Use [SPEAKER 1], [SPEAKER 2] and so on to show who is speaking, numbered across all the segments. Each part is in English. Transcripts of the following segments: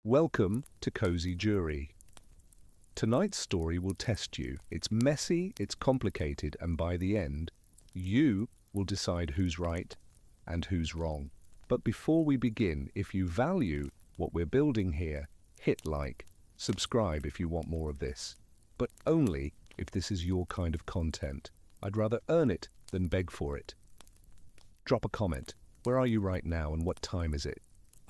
[SPEAKER 1] Welcome to Cozy Jury. Tonight's story will test you. It's messy, it's complicated, and by the end, you will decide who's right and who's wrong. But before we begin, if you value what we're building here, hit like, subscribe if you want more of this. But only if this is your kind of content. I'd rather earn it than beg for it. Drop a comment. Where are you right now and what time is it?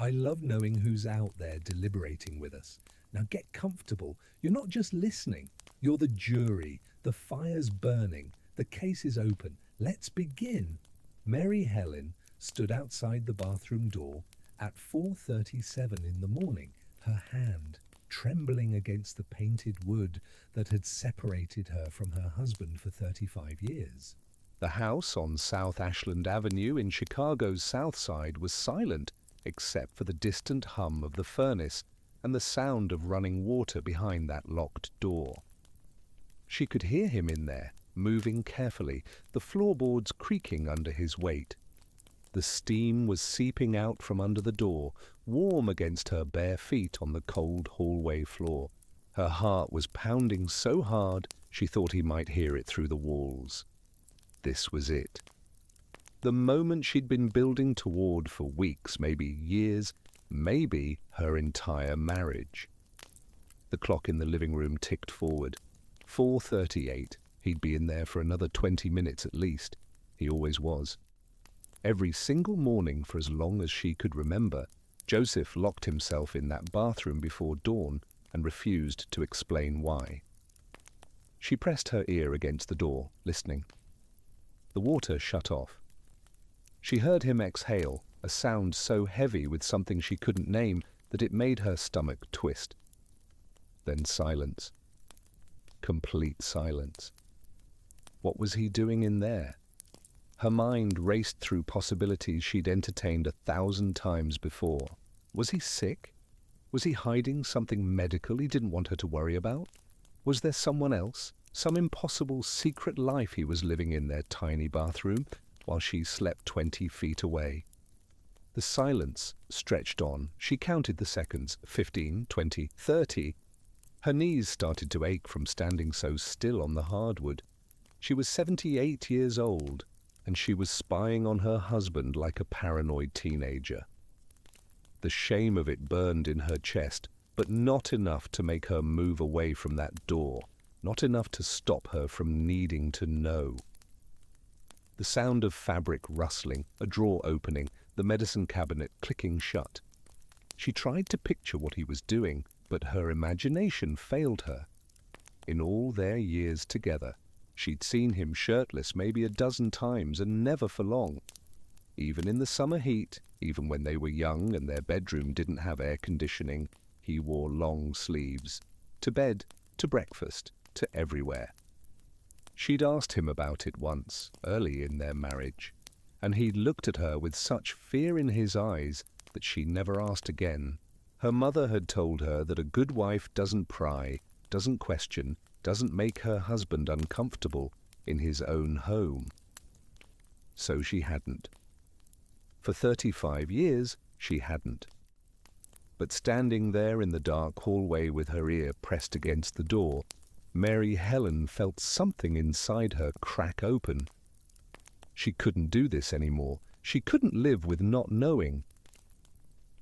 [SPEAKER 2] I love knowing who's out there deliberating with us. Now get comfortable. You're not just listening. You're the jury. The fire's burning. The case is open. Let's begin. Mary Helen stood outside the bathroom door at 4:37 in the morning, her hand trembling against the painted wood that had separated her from her husband for 35 years.
[SPEAKER 1] The house on South Ashland Avenue in Chicago's South Side was silent, except for the distant hum of the furnace and the sound of running water behind that locked door. She could hear him in there, moving carefully, the floorboards creaking under his weight. The steam was seeping out from under the door, warm against her bare feet on the cold hallway floor. Her heart was pounding so hard she thought he might hear it through the walls. This was it. The moment she'd been building toward for weeks, maybe years, maybe her entire marriage. The clock in the living room ticked forward. 4:38. He'd be in there for another 20 minutes at least. He always was. Every single morning for as long as she could remember, Joseph locked himself in that bathroom before dawn and refused to explain why. She pressed her ear against the door, listening. The water shut off. She heard him exhale, a sound so heavy with something she couldn't name that it made her stomach twist. Then silence. Complete silence. What was he doing in there? Her mind raced through possibilities she'd entertained 1,000 times before. Was he sick? Was he hiding something medical he didn't want her to worry about? Was there someone else, some impossible secret life he was living in their tiny bathroom while she slept 20 feet away? The silence stretched on. She counted the seconds, 15, 20, 30. Her knees started to ache from standing so still on the hardwood. She was 78 years old, and she was spying on her husband like a paranoid teenager. The shame of it burned in her chest, but not enough to make her move away from that door, not enough to stop her from needing to know. The sound of fabric rustling, a drawer opening, the medicine cabinet clicking shut. She tried to picture what he was doing, but her imagination failed her. In all their years together, she'd seen him shirtless maybe a dozen times and never for long. Even in the summer heat, even when they were young and their bedroom didn't have air conditioning, he wore long sleeves. To bed, to breakfast, to everywhere. She'd asked him about it once, early in their marriage, and he'd looked at her with such fear in his eyes that she never asked again. Her mother had told her that a good wife doesn't pry, doesn't question, doesn't make her husband uncomfortable in his own home. So she hadn't. For 35 years, she hadn't. But standing there in the dark hallway with her ear pressed against the door, Mary Helen felt something inside her crack open. She couldn't do this anymore. She couldn't live with not knowing.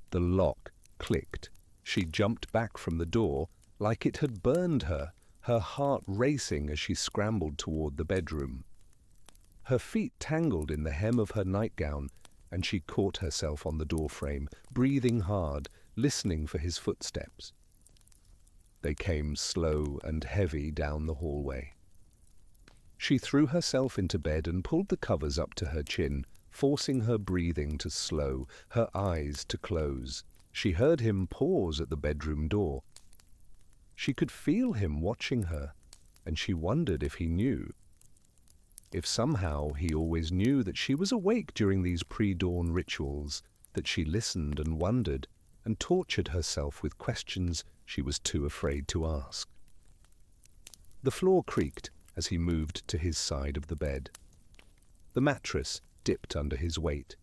[SPEAKER 1] The lock clicked. She jumped back from the door like it had burned her, her heart racing as she scrambled toward the bedroom. Her feet tangled in the hem of her nightgown, and she caught herself on the doorframe, breathing hard, listening for his footsteps. They came slow and heavy down the hallway. She threw herself into bed and pulled the covers up to her chin, forcing her breathing to slow, her eyes to close. She heard him pause at the bedroom door. She could feel him watching her, and she wondered if he knew. If somehow he always knew that she was awake during these pre-dawn rituals, that she listened and wondered, and tortured herself with questions she was too afraid to ask. The floor creaked as he moved to his side of the bed. The mattress dipped under his weight.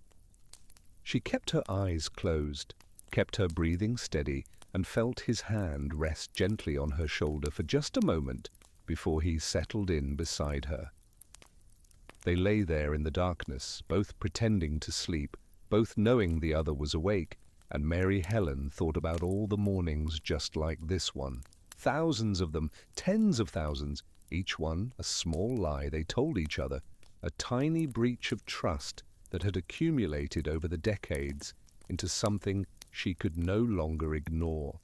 [SPEAKER 1] She kept her eyes closed, kept her breathing steady, and felt his hand rest gently on her shoulder for just a moment before he settled in beside her. They lay there in the darkness, both pretending to sleep, both knowing the other was awake, and Mary Helen thought about all the mornings just like this one. Thousands of them, tens of thousands, each one a small lie they told each other, a tiny breach of trust that had accumulated over the decades into something she could no longer ignore.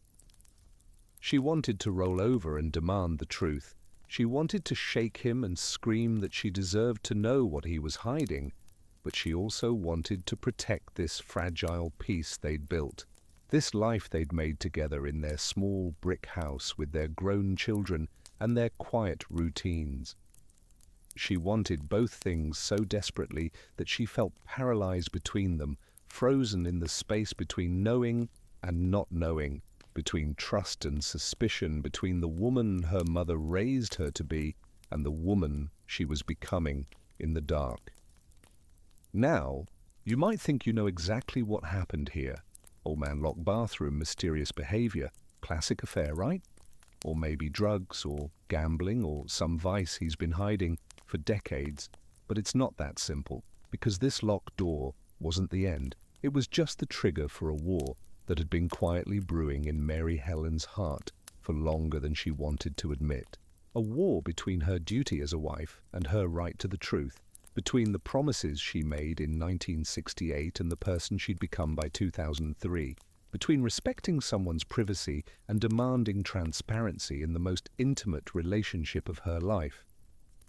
[SPEAKER 1] She wanted to roll over and demand the truth. She wanted to shake him and scream that she deserved to know what he was hiding, but she also wanted to protect this fragile piece they'd built, this life they'd made together in their small brick house with their grown children and their quiet routines. She wanted both things so desperately that she felt paralyzed between them, frozen in the space between knowing and not knowing, between trust and suspicion, between the woman her mother raised her to be and the woman she was becoming in the dark. Now, you might think you know exactly what happened here. Old man locked bathroom, mysterious behavior, classic affair, right? Or maybe drugs, or gambling, or some vice he's been hiding for decades. But it's not that simple, because this locked door wasn't the end. It was just the trigger for a war that had been quietly brewing in Mary Helen's heart for longer than she wanted to admit. A war between her duty as a wife and her right to the truth, between the promises she made in 1968 and the person she'd become by 2003, between respecting someone's privacy and demanding transparency in the most intimate relationship of her life.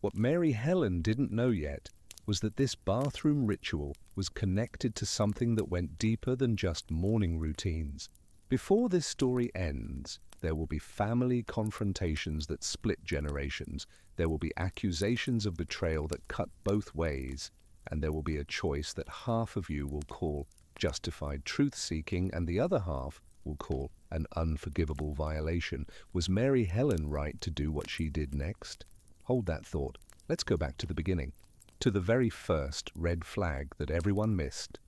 [SPEAKER 1] What Mary Helen didn't know yet was that this bathroom ritual was connected to something that went deeper than just morning routines. Before this story ends, there will be family confrontations that split generations, there will be accusations of betrayal that cut both ways, and there will be a choice that half of you will call justified truth-seeking and the other half will call an unforgivable violation. Was Mary Helen right to do what she did next? Hold that thought. Let's go back to the beginning, to the very first red flag that everyone missed,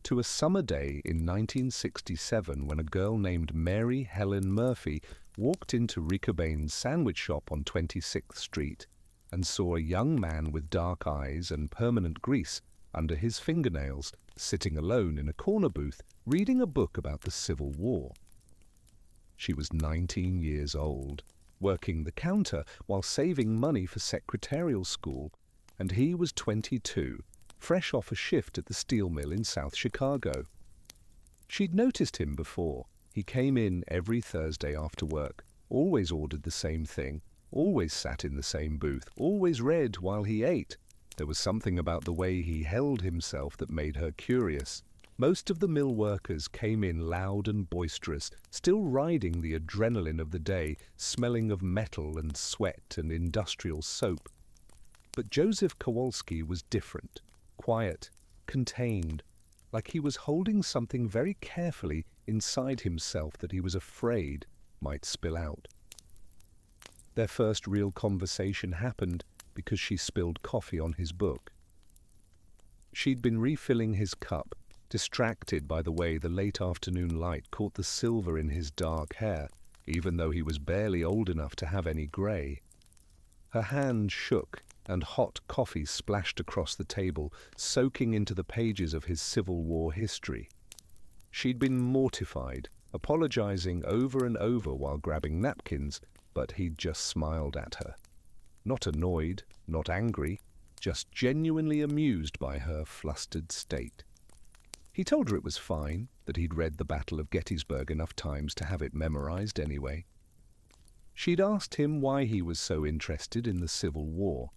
[SPEAKER 1] to a summer day in 1967 when a girl named Mary Helen Murphy walked into Ricobane's sandwich shop on 26th Street and saw a young man with dark eyes and permanent grease under his fingernails sitting alone in a corner booth reading a book about the Civil War. She was 19 years old, working the counter while saving money for secretarial school, and he was 22, fresh off a shift at the steel mill in South Chicago. She'd noticed him before. He came in every Thursday after work, always ordered the same thing, always sat in the same booth, always read while he ate. There was something about the way he held himself that made her curious. Most of the mill workers came in loud and boisterous, still riding the adrenaline of the day, smelling of metal and sweat and industrial soap. But Joseph Kowalski was different, quiet, contained, like he was holding something very carefully inside himself that he was afraid might spill out. Their first real conversation happened because she spilled coffee on his book. She'd been refilling his cup, distracted by the way the late afternoon light caught the silver in his dark hair, even though he was barely old enough to have any grey. Her hand shook, and hot coffee splashed across the table, soaking into the pages of his Civil War history. She'd been mortified, apologizing over and over while grabbing napkins, but he'd just smiled at her. Not annoyed, not angry, just genuinely amused by her flustered state. He told her it was fine, that he'd read the Battle of Gettysburg enough times to have it memorized anyway. She'd asked him why he was so interested in the Civil War,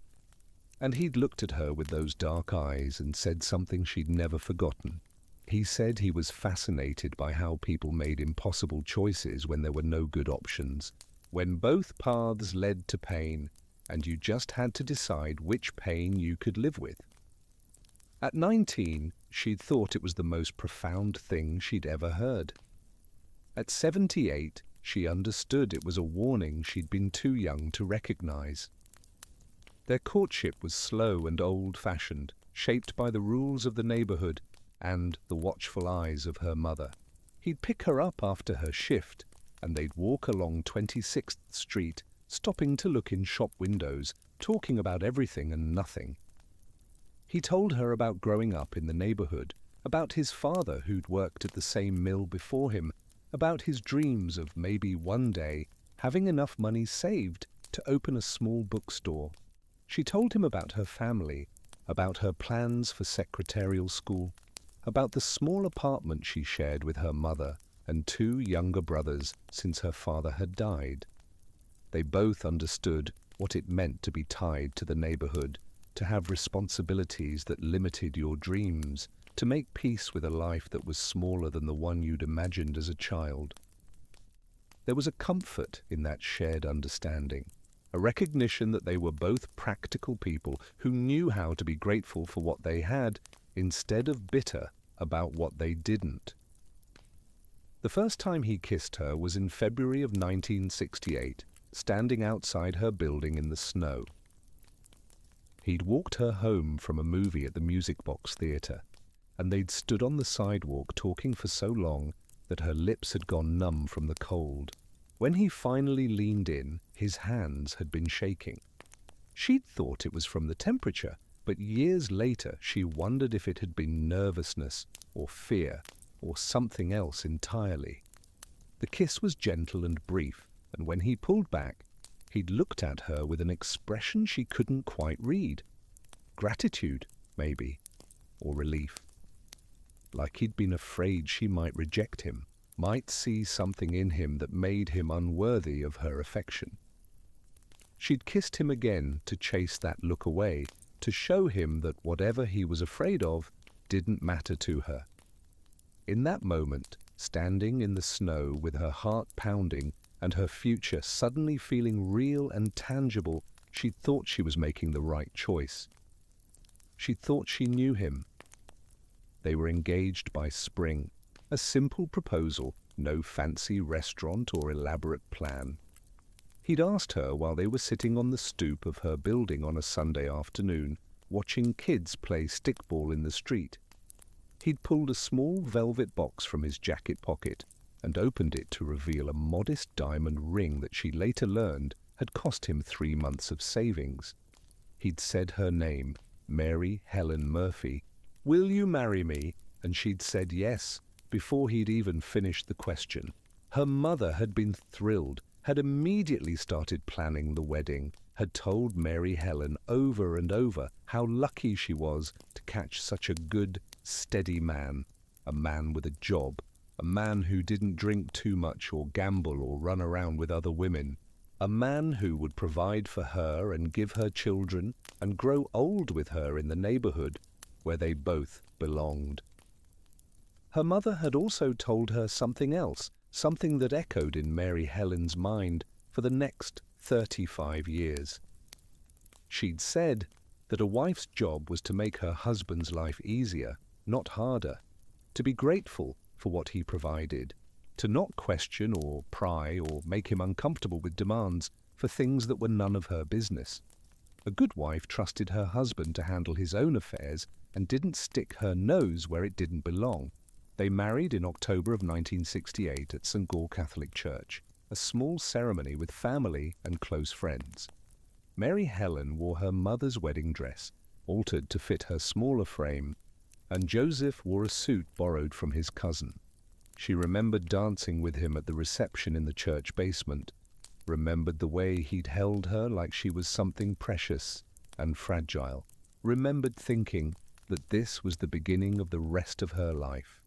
[SPEAKER 1] and he'd looked at her with those dark eyes and said something she'd never forgotten. He said he was fascinated by how people made impossible choices when there were no good options, when both paths led to pain, and you just had to decide which pain you could live with. At 19, she'd thought it was the most profound thing she'd ever heard. At 78, she understood it was a warning she'd been too young to recognize. Their courtship was slow and old-fashioned, shaped by the rules of the neighborhood and the watchful eyes of her mother. He'd pick her up after her shift, and they'd walk along 26th Street, stopping to look in shop windows, talking about everything and nothing. He told her about growing up in the neighborhood, about his father who'd worked at the same mill before him, about his dreams of maybe one day having enough money saved to open a small bookstore. She told him about her family, about her plans for secretarial school, about the small apartment she shared with her mother and two younger brothers since her father had died. They both understood what it meant to be tied to the neighborhood, to have responsibilities that limited your dreams, to make peace with a life that was smaller than the one you'd imagined as a child. There was a comfort in that shared understanding, a recognition that they were both practical people who knew how to be grateful for what they had instead of bitter about what they didn't. The first time he kissed her was in February of 1968, standing outside her building in the snow. He'd walked her home from a movie at the Music Box Theatre, and they'd stood on the sidewalk talking for so long that her lips had gone numb from the cold. When he finally leaned in, his hands had been shaking. She'd thought it was from the temperature, but years later she wondered if it had been nervousness or fear or something else entirely. The kiss was gentle and brief, and when he pulled back, he'd looked at her with an expression she couldn't quite read. Gratitude, maybe, or relief. Like he'd been afraid she might reject him, might see something in him that made him unworthy of her affection. She'd kissed him again to chase that look away, to show him that whatever he was afraid of didn't matter to her. In that moment, standing in the snow with her heart pounding and her future suddenly feeling real and tangible, she'd thought she was making the right choice. She'd thought she knew him. They were engaged by spring, a simple proposal, no fancy restaurant or elaborate plan. He'd asked her while they were sitting on the stoop of her building on a Sunday afternoon, watching kids play stickball in the street. He'd pulled a small velvet box from his jacket pocket and opened it to reveal a modest diamond ring that she later learned had cost him 3 months of savings. He'd said her name, Mary Helen Murphy. "Will you marry me?" And she'd said yes, before he'd even finished the question. Her mother had been thrilled, had immediately started planning the wedding, had told Mary Helen over and over how lucky she was to catch such a good, steady man, a man with a job, a man who didn't drink too much or gamble or run around with other women, a man who would provide for her and give her children and grow old with her in the neighborhood where they both belonged. Her mother had also told her something else, something that echoed in Mary Helen's mind for the next 35 years. She'd said that a wife's job was to make her husband's life easier, not harder, to be grateful for what he provided, to not question or pry or make him uncomfortable with demands for things that were none of her business. A good wife trusted her husband to handle his own affairs and didn't stick her nose where it didn't belong. They married in October of 1968 at St. Gall Catholic Church, a small ceremony with family and close friends. Mary Helen wore her mother's wedding dress, altered to fit her smaller frame, and Joseph wore a suit borrowed from his cousin. She remembered dancing with him at the reception in the church basement, remembered the way he'd held her like she was something precious and fragile, remembered thinking that this was the beginning of the rest of her life.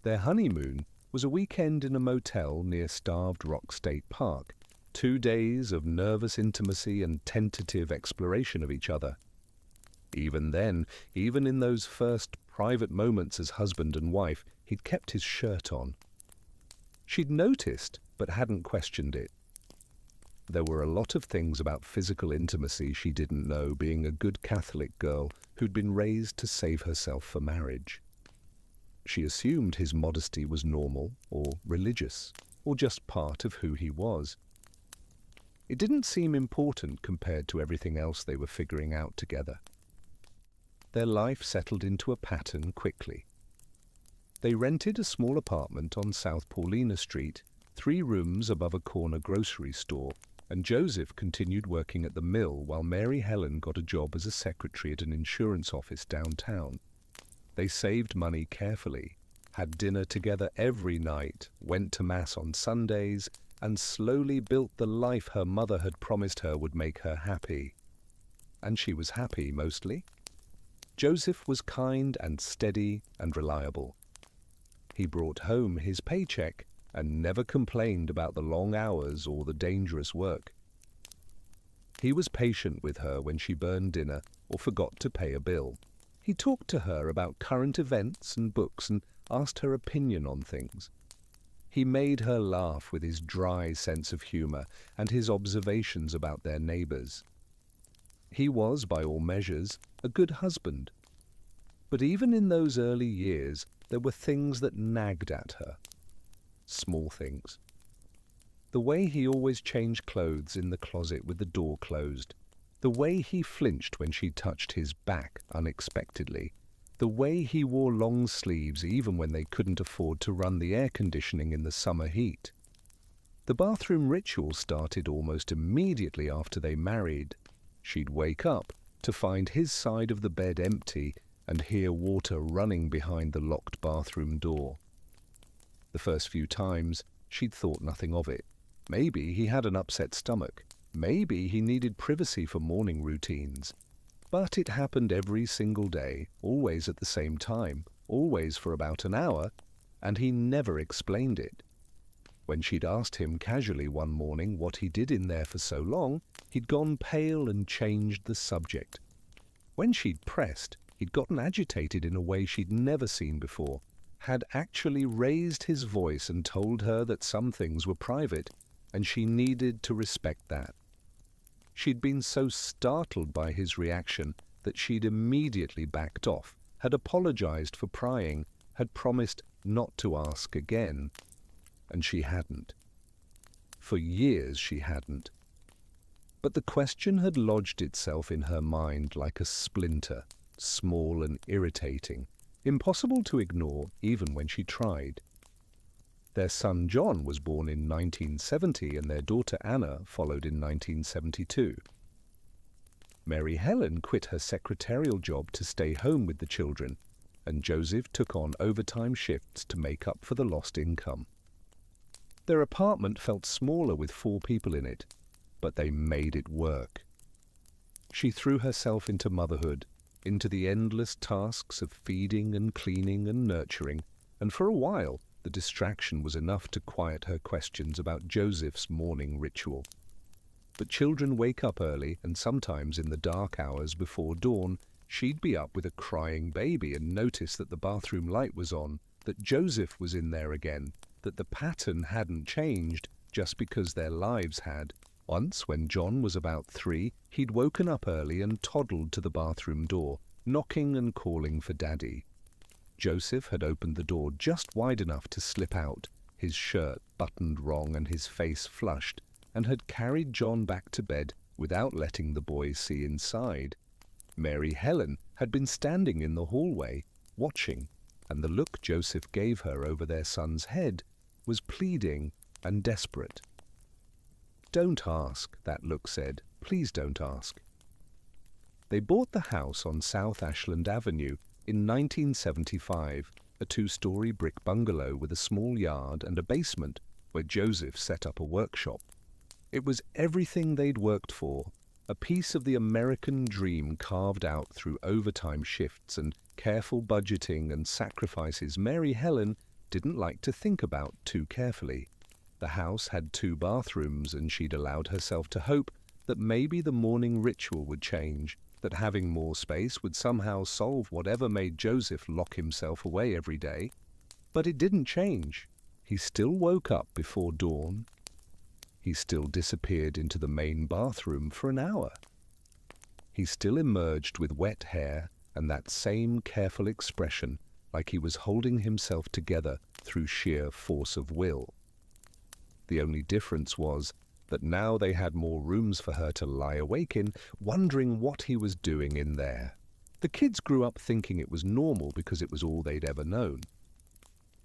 [SPEAKER 1] Their honeymoon was a weekend in a motel near Starved Rock State Park, 2 days of nervous intimacy and tentative exploration of each other. Even then, even in those first private moments as husband and wife, he'd kept his shirt on. She'd noticed, but hadn't questioned it. There were a lot of things about physical intimacy she didn't know, being a good Catholic girl who'd been raised to save herself for marriage. She assumed his modesty was normal or religious, or just part of who he was. It didn't seem important compared to everything else they were figuring out together. Their life settled into a pattern quickly. They rented a small apartment on South Paulina Street 3 rooms above a corner grocery store, and Joseph continued working at the mill while Mary Helen got a job as a secretary at an insurance office downtown. They saved money carefully, had dinner together every night, went to Mass on Sundays, and slowly built the life her mother had promised her would make her happy. And she was happy, mostly. Joseph was kind and steady and reliable. He brought home his paycheck and never complained about the long hours or the dangerous work. He was patient with her when she burned dinner or forgot to pay a bill. He talked to her about current events and books and asked her opinion on things. He made her laugh with his dry sense of humor and his observations about their neighbors. He was, by all measures, a good husband. But even in those early years, there were things that nagged at her. Small things. The way he always changed clothes in the closet with the door closed. The way he flinched when she touched his back unexpectedly. The way he wore long sleeves even when they couldn't afford to run the air conditioning in the summer heat. The bathroom ritual started almost immediately after they married. She'd wake up to find his side of the bed empty and hear water running behind the locked bathroom door. The first few times, she'd thought nothing of it. Maybe he had an upset stomach. Maybe he needed privacy for morning routines. But it happened every single day, always at the same time, always for about an hour, and he never explained it. When she'd asked him casually one morning what he did in there for so long, he'd gone pale and changed the subject. When she'd pressed, he'd gotten agitated in a way she'd never seen before, had actually raised his voice and told her that some things were private, and she needed to respect that. She'd been so startled by his reaction that she'd immediately backed off, had apologized for prying, had promised not to ask again. And she hadn't. For years she hadn't. But the question had lodged itself in her mind like a splinter, small and irritating, impossible to ignore even when she tried. Their son John was born in 1970 and their daughter Anna followed in 1972. Mary Helen quit her secretarial job to stay home with the children, and Joseph took on overtime shifts to make up for the lost income. Their apartment felt smaller with 4 people in it, but they made it work. She threw herself into motherhood, into the endless tasks of feeding and cleaning and nurturing, and for a while the distraction was enough to quiet her questions about Joseph's morning ritual. But children wake up early, and sometimes in the dark hours before dawn, she'd be up with a crying baby and notice that the bathroom light was on, that Joseph was in there again, that the pattern hadn't changed just because their lives had. Once, when John was about 3, he'd woken up early and toddled to the bathroom door, knocking and calling for Daddy. Joseph had opened the door just wide enough to slip out, his shirt buttoned wrong and his face flushed, and had carried John back to bed without letting the boy see inside. Mary Helen had been standing in the hallway, watching, and the look Joseph gave her over their son's head was pleading and desperate. "Don't ask," that look said. "Please don't ask." They bought the house on South Ashland Avenue in 1975, a 2-story brick bungalow with a small yard and a basement where Joseph set up a workshop. It was everything they'd worked for, a piece of the American dream carved out through overtime shifts and careful budgeting and sacrifices Mary Helen didn't like to think about too carefully. The house had 2 bathrooms, and she'd allowed herself to hope that maybe the morning ritual would change, that having more space would somehow solve whatever made Joseph lock himself away every day. But it didn't change. He still woke up before dawn. He still disappeared into the main bathroom for an hour. He still emerged with wet hair and that same careful expression, like he was holding himself together through sheer force of will. The only difference was that now they had more rooms for her to lie awake in, wondering what he was doing in there. The kids grew up thinking it was normal because it was all they'd ever known.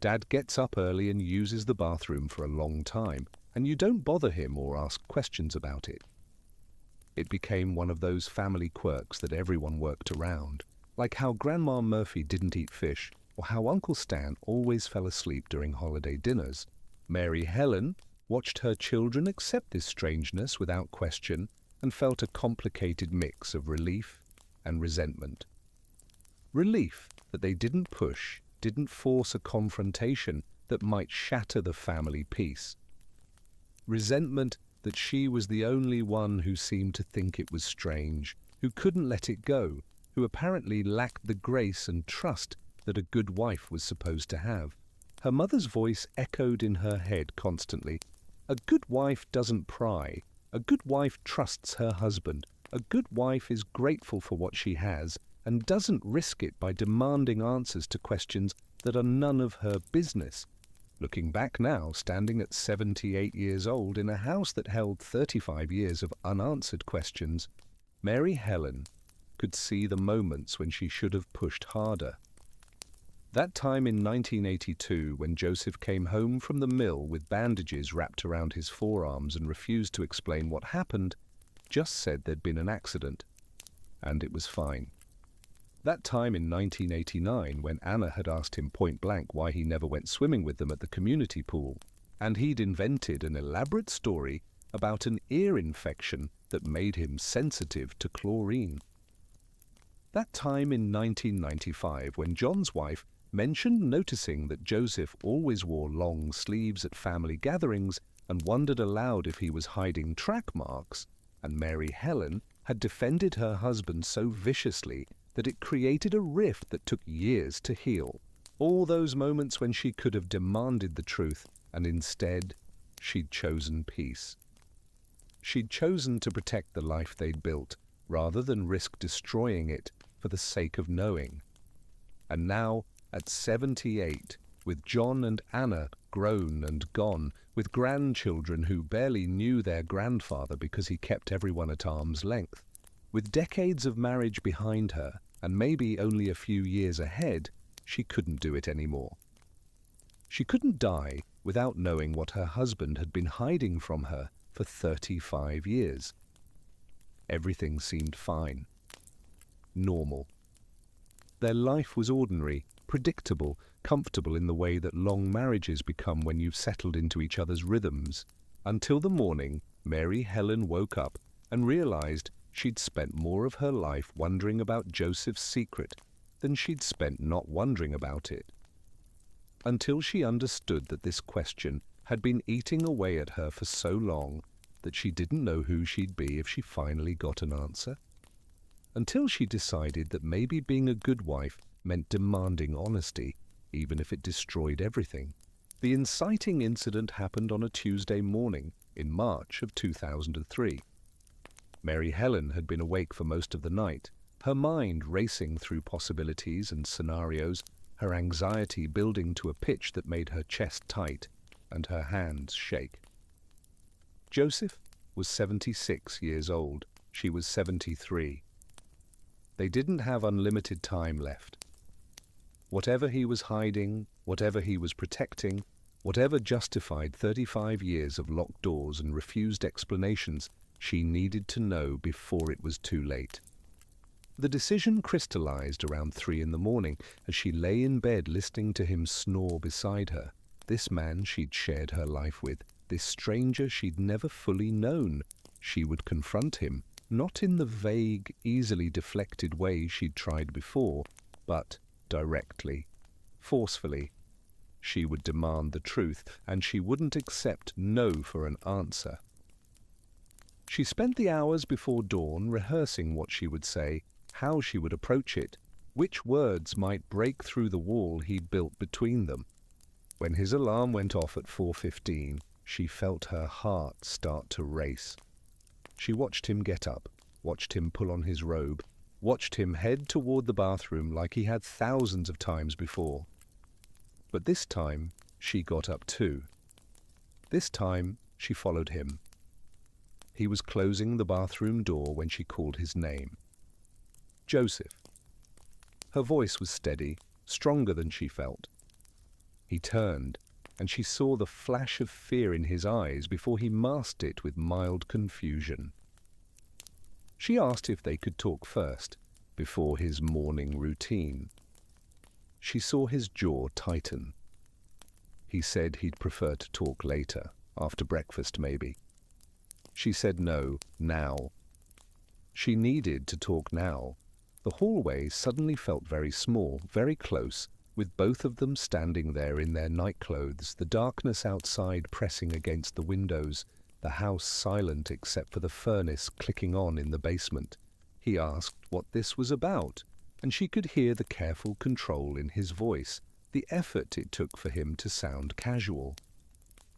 [SPEAKER 1] Dad gets up early and uses the bathroom for a long time, and you don't bother him or ask questions about it. It became one of those family quirks that everyone worked around, like how Grandma Murphy didn't eat fish, or how Uncle Stan always fell asleep during holiday dinners. Mary Helen watched her children accept this strangeness without question and felt a complicated mix of relief and resentment. Relief that they didn't push, didn't force a confrontation that might shatter the family peace. Resentment that she was the only one who seemed to think it was strange, who couldn't let it go, who apparently lacked the grace and trust that a good wife was supposed to have. Her mother's voice echoed in her head constantly. A good wife doesn't pry. A good wife trusts her husband. A good wife is grateful for what she has and doesn't risk it by demanding answers to questions that are none of her business. Looking back now, standing at 78 years old in a house that held 35 years of unanswered questions, Mary Helen could see the moments when she should have pushed harder. That time in 1982, when Joseph came home from the mill with bandages wrapped around his forearms and refused to explain what happened, just said there'd been an accident, and it was fine. That time in 1989, when Anna had asked him point blank why he never went swimming with them at the community pool, and he'd invented an elaborate story about an ear infection that made him sensitive to chlorine. That time in 1995, when John's wife mentioned noticing that Joseph always wore long sleeves at family gatherings and wondered aloud if he was hiding track marks, and Mary Helen had defended her husband so viciously that it created a rift that took years to heal. All those moments when she could have demanded the truth, and instead, she'd chosen peace. She'd chosen to protect the life they'd built, rather than risk destroying it for the sake of knowing. And now, at 78, with John and Anna grown and gone, with grandchildren who barely knew their grandfather because he kept everyone at arm's length, with decades of marriage behind her, and maybe only a few years ahead, she couldn't do it anymore. She couldn't die without knowing what her husband had been hiding from her for 35 years. Everything seemed fine. Normal. Their life was ordinary, predictable, comfortable in the way that long marriages become when you've settled into each other's rhythms, until the morning Mary Helen woke up and realized she'd spent more of her life wondering about Joseph's secret than she'd spent not wondering about it. Until she understood that this question had been eating away at her for so long that she didn't know who she'd be if she finally got an answer. Until she decided that maybe being a good wife meant demanding honesty, even if it destroyed everything. The inciting incident happened on a Tuesday morning in March of 2003. Mary Helen had been awake for most of the night, her mind racing through possibilities and scenarios, her anxiety building to a pitch that made her chest tight and her hands shake. Joseph was 76 years old. She was 73. They didn't have unlimited time left. Whatever he was hiding, whatever he was protecting, whatever justified 35 years of locked doors and refused explanations, she needed to know before it was too late. The decision crystallized around 3 in the morning as she lay in bed listening to him snore beside her. This man she'd shared her life with, this stranger she'd never fully known. She would confront him, not in the vague, easily deflected way she'd tried before, but directly, forcefully. She would demand the truth, and she wouldn't accept no for an answer. She spent the hours before dawn rehearsing what she would say, how she would approach it, which words might break through the wall he'd built between them. When his alarm went off at 4:15, she felt her heart start to race. She watched him get up, watched him pull on his robe, watched him head toward the bathroom like he had thousands of times before. But this time, she got up too. This time, she followed him. He was closing the bathroom door when she called his name. Joseph. Her voice was steady, stronger than she felt. He turned, and she saw the flash of fear in his eyes before he masked it with mild confusion. She asked if they could talk first, before his morning routine. She saw his jaw tighten. He said he'd prefer to talk later, after breakfast maybe. She said no, now. She needed to talk now. The hallway suddenly felt very small, very close, with both of them standing there in their nightclothes, the darkness outside pressing against the windows, the house silent except for the furnace clicking on in the basement. He asked what this was about, and she could hear the careful control in his voice, the effort it took for him to sound casual.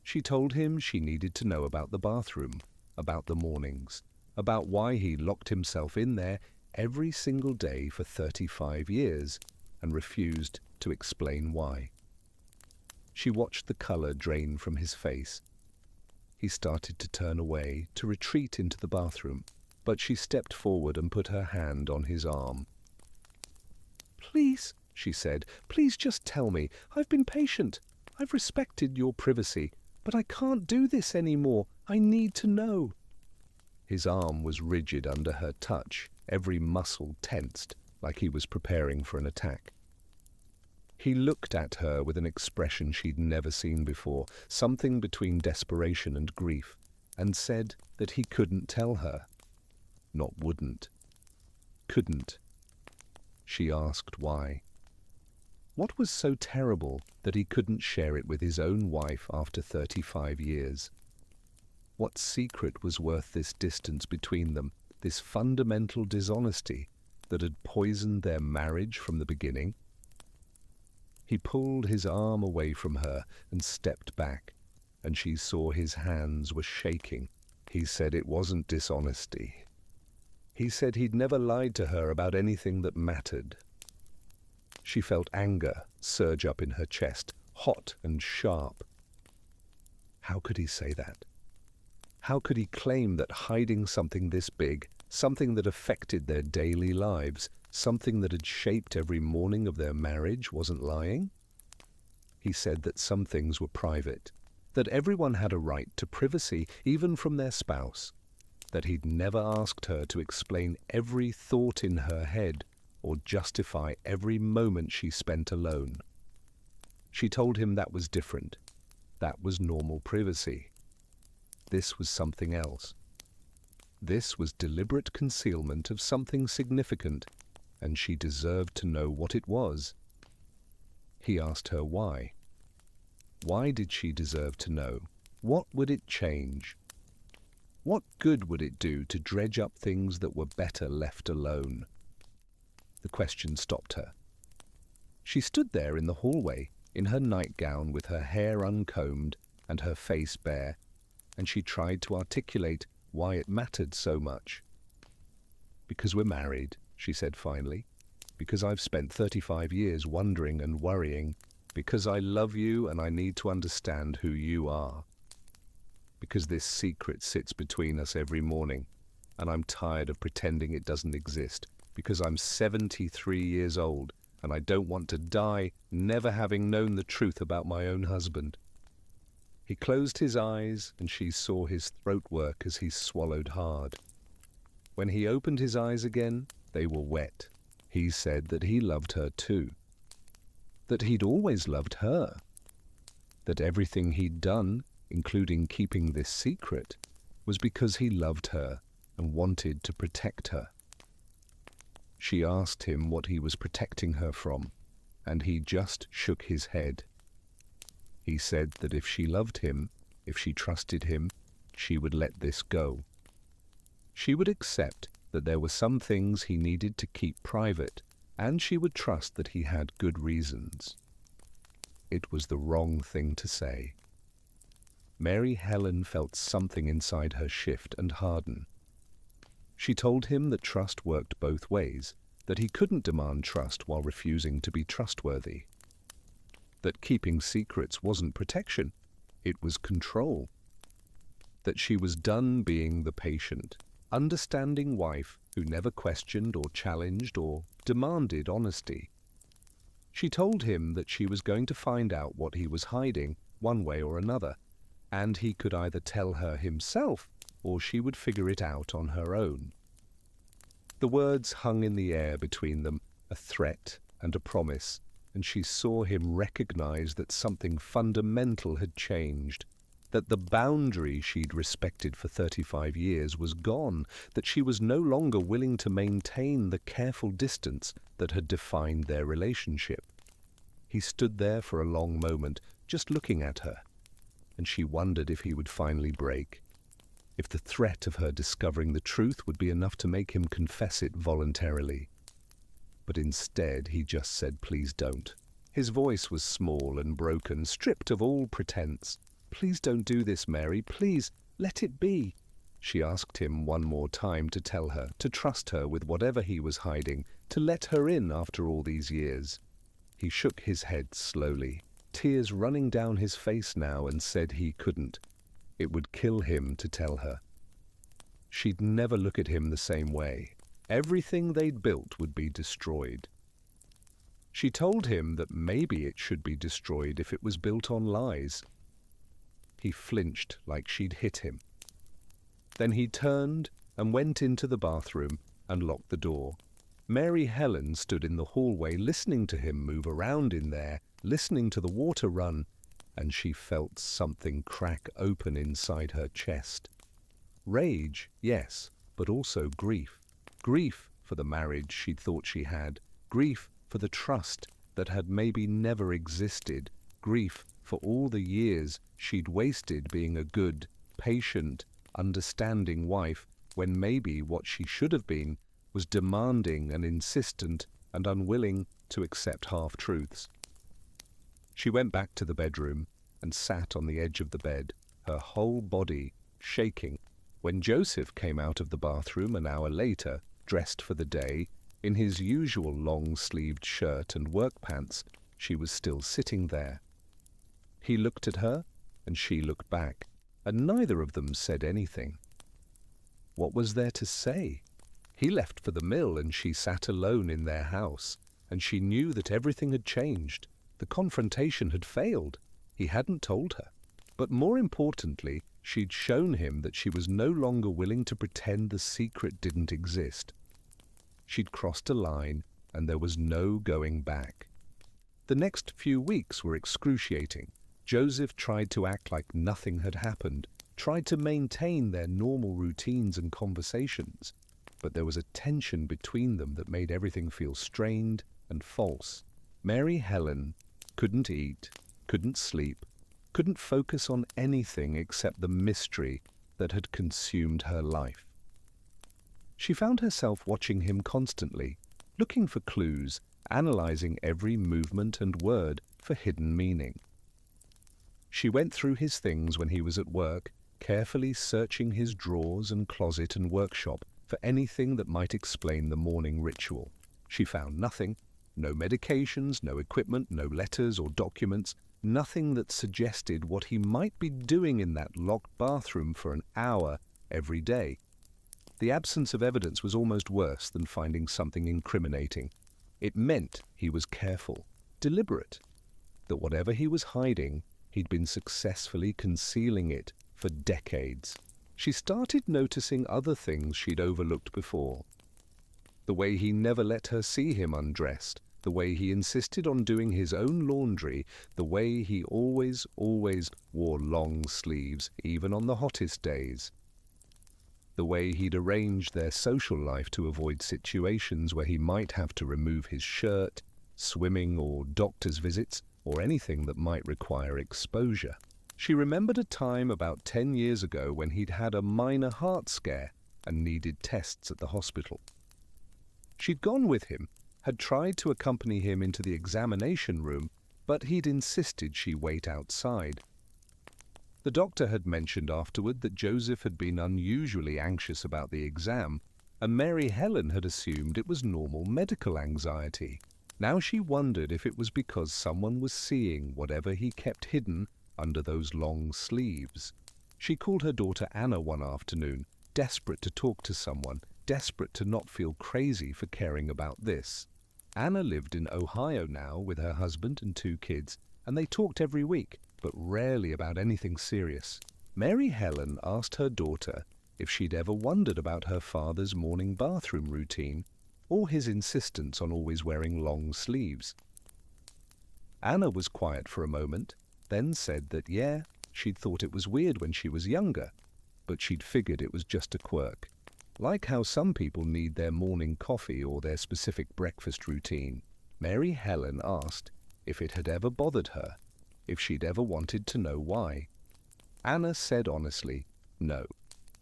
[SPEAKER 1] She told him she needed to know about the bathroom, about the mornings, about why he locked himself in there every single day for 35 years and refused to explain why. She watched the color drain from his face. He started to turn away, to retreat into the bathroom, but she stepped forward and put her hand on his arm. "Please," she said, "please just tell me. I've been patient. I've respected your privacy, but I can't do this anymore. I need to know." His arm was rigid under her touch, every muscle tensed, like he was preparing for an attack. He looked at her with an expression she'd never seen before, something between desperation and grief, and said that he couldn't tell her. Not wouldn't. Couldn't. She asked why. What was so terrible that he couldn't share it with his own wife after 35 years? What secret was worth this distance between them, this fundamental dishonesty that had poisoned their marriage from the beginning? He pulled his arm away from her and stepped back, and she saw his hands were shaking. He said it wasn't dishonesty. He said he'd never lied to her about anything that mattered. She felt anger surge up in her chest, hot and sharp. How could he say that? How could he claim that hiding something this big, something that affected their daily lives, something that had shaped every morning of their marriage, wasn't lying? He said that some things were private, that everyone had a right to privacy, even from their spouse, that he'd never asked her to explain every thought in her head or justify every moment she spent alone. She told him that was different. That was normal privacy. This was something else. This was deliberate concealment of something significant, and she deserved to know what it was. He asked her why. Why did she deserve to know? What would it change? What good would it do to dredge up things that were better left alone? The question stopped her. She stood there in the hallway, in her nightgown with her hair uncombed and her face bare, and she tried to articulate why it mattered so much. "Because we're married," she said finally. "Because I've spent 35 years wondering and worrying. Because I love you and I need to understand who you are. Because this secret sits between us every morning, and I'm tired of pretending it doesn't exist. Because I'm 73 years old, and I don't want to die never having known the truth about my own husband." He closed his eyes, and she saw his throat work as he swallowed hard. When he opened his eyes again, they were wet. He said that he loved her too. That he'd always loved her. That everything he'd done, including keeping this secret, was because he loved her and wanted to protect her. She asked him what he was protecting her from, and he just shook his head. He said that if she loved him, if she trusted him, she would let this go. She would accept that there were some things he needed to keep private, and she would trust that he had good reasons. It was the wrong thing to say. Mary Helen felt something inside her shift and harden. She told him that trust worked both ways, that he couldn't demand trust while refusing to be trustworthy. That keeping secrets wasn't protection, it was control. That she was done being the patient, understanding wife who never questioned or challenged or demanded honesty. She told him that she was going to find out what he was hiding, one way or another, and he could either tell her himself or she would figure it out on her own. The words hung in the air between them, a threat and a promise, and she saw him recognize that something fundamental had changed, that the boundary she'd respected for 35 years was gone, that she was no longer willing to maintain the careful distance that had defined their relationship. He stood there for a long moment, just looking at her, and she wondered if he would finally break, if the threat of her discovering the truth would be enough to make him confess it voluntarily. But instead he just said, "Please don't." His voice was small and broken, stripped of all pretense. "Please don't do this, Mary. Please, let it be." She asked him one more time to tell her, to trust her with whatever he was hiding, to let her in after all these years. He shook his head slowly, tears running down his face now, and said he couldn't. It would kill him to tell her. She'd never look at him the same way. Everything they'd built would be destroyed. She told him that maybe it should be destroyed if it was built on lies. He flinched like she'd hit him. Then he turned and went into the bathroom and locked the door. Mary Helen stood in the hallway listening to him move around in there, listening to the water run, and she felt something crack open inside her chest. Rage, yes, but also grief. Grief for the marriage she'd thought she had. Grief for the trust that had maybe never existed. Grief for all the years she'd wasted being a good, patient, understanding wife, when maybe what she should have been was demanding and insistent and unwilling to accept half-truths. She went back to the bedroom and sat on the edge of the bed, her whole body shaking, when Joseph came out of the bathroom an hour later, dressed for the day, in his usual long-sleeved shirt and work pants. She was still sitting there. He looked at her, and she looked back, and neither of them said anything. What was there to say? He left for the mill, and she sat alone in their house, and she knew that everything had changed. The confrontation had failed. He hadn't told her. But more importantly, she'd shown him that she was no longer willing to pretend the secret didn't exist. She'd crossed a line, and there was no going back. The next few weeks were excruciating. Joseph tried to act like nothing had happened, tried to maintain their normal routines and conversations, but there was a tension between them that made everything feel strained and false. Mary Helen couldn't eat, couldn't sleep, couldn't focus on anything except the mystery that had consumed her life. She found herself watching him constantly, looking for clues, analyzing every movement and word for hidden meaning. She went through his things when he was at work, carefully searching his drawers and closet and workshop for anything that might explain the morning ritual. She found nothing, no medications, no equipment, no letters or documents, nothing that suggested what he might be doing in that locked bathroom for an hour every day. The absence of evidence was almost worse than finding something incriminating. It meant he was careful, deliberate, that whatever he was hiding, he'd been successfully concealing it for decades. She started noticing other things she'd overlooked before. The way he never let her see him undressed, the way he insisted on doing his own laundry, the way he always wore long sleeves, even on the hottest days. The way he'd arranged their social life to avoid situations where he might have to remove his shirt, swimming or doctor's visits, or anything that might require exposure. She remembered a time about 10 years ago when he'd had a minor heart scare and needed tests at the hospital. She'd gone with him, had tried to accompany him into the examination room, but he'd insisted she wait outside. The doctor had mentioned afterward that Joseph had been unusually anxious about the exam, and Mary Helen had assumed it was normal medical anxiety. Now she wondered if it was because someone was seeing whatever he kept hidden under those long sleeves. She called her daughter Anna one afternoon, desperate to talk to someone, desperate to not feel crazy for caring about this. Anna lived in Ohio now with her husband and 2 kids, and they talked every week, but rarely about anything serious. Mary Helen asked her daughter if she'd ever wondered about her father's morning bathroom routine or his insistence on always wearing long sleeves. Anna was quiet for a moment, then said that she'd thought it was weird when she was younger, but she'd figured it was just a quirk. Like how some people need their morning coffee or their specific breakfast routine, Mary Helen asked if it had ever bothered her, if she'd ever wanted to know why. Anna said honestly, no.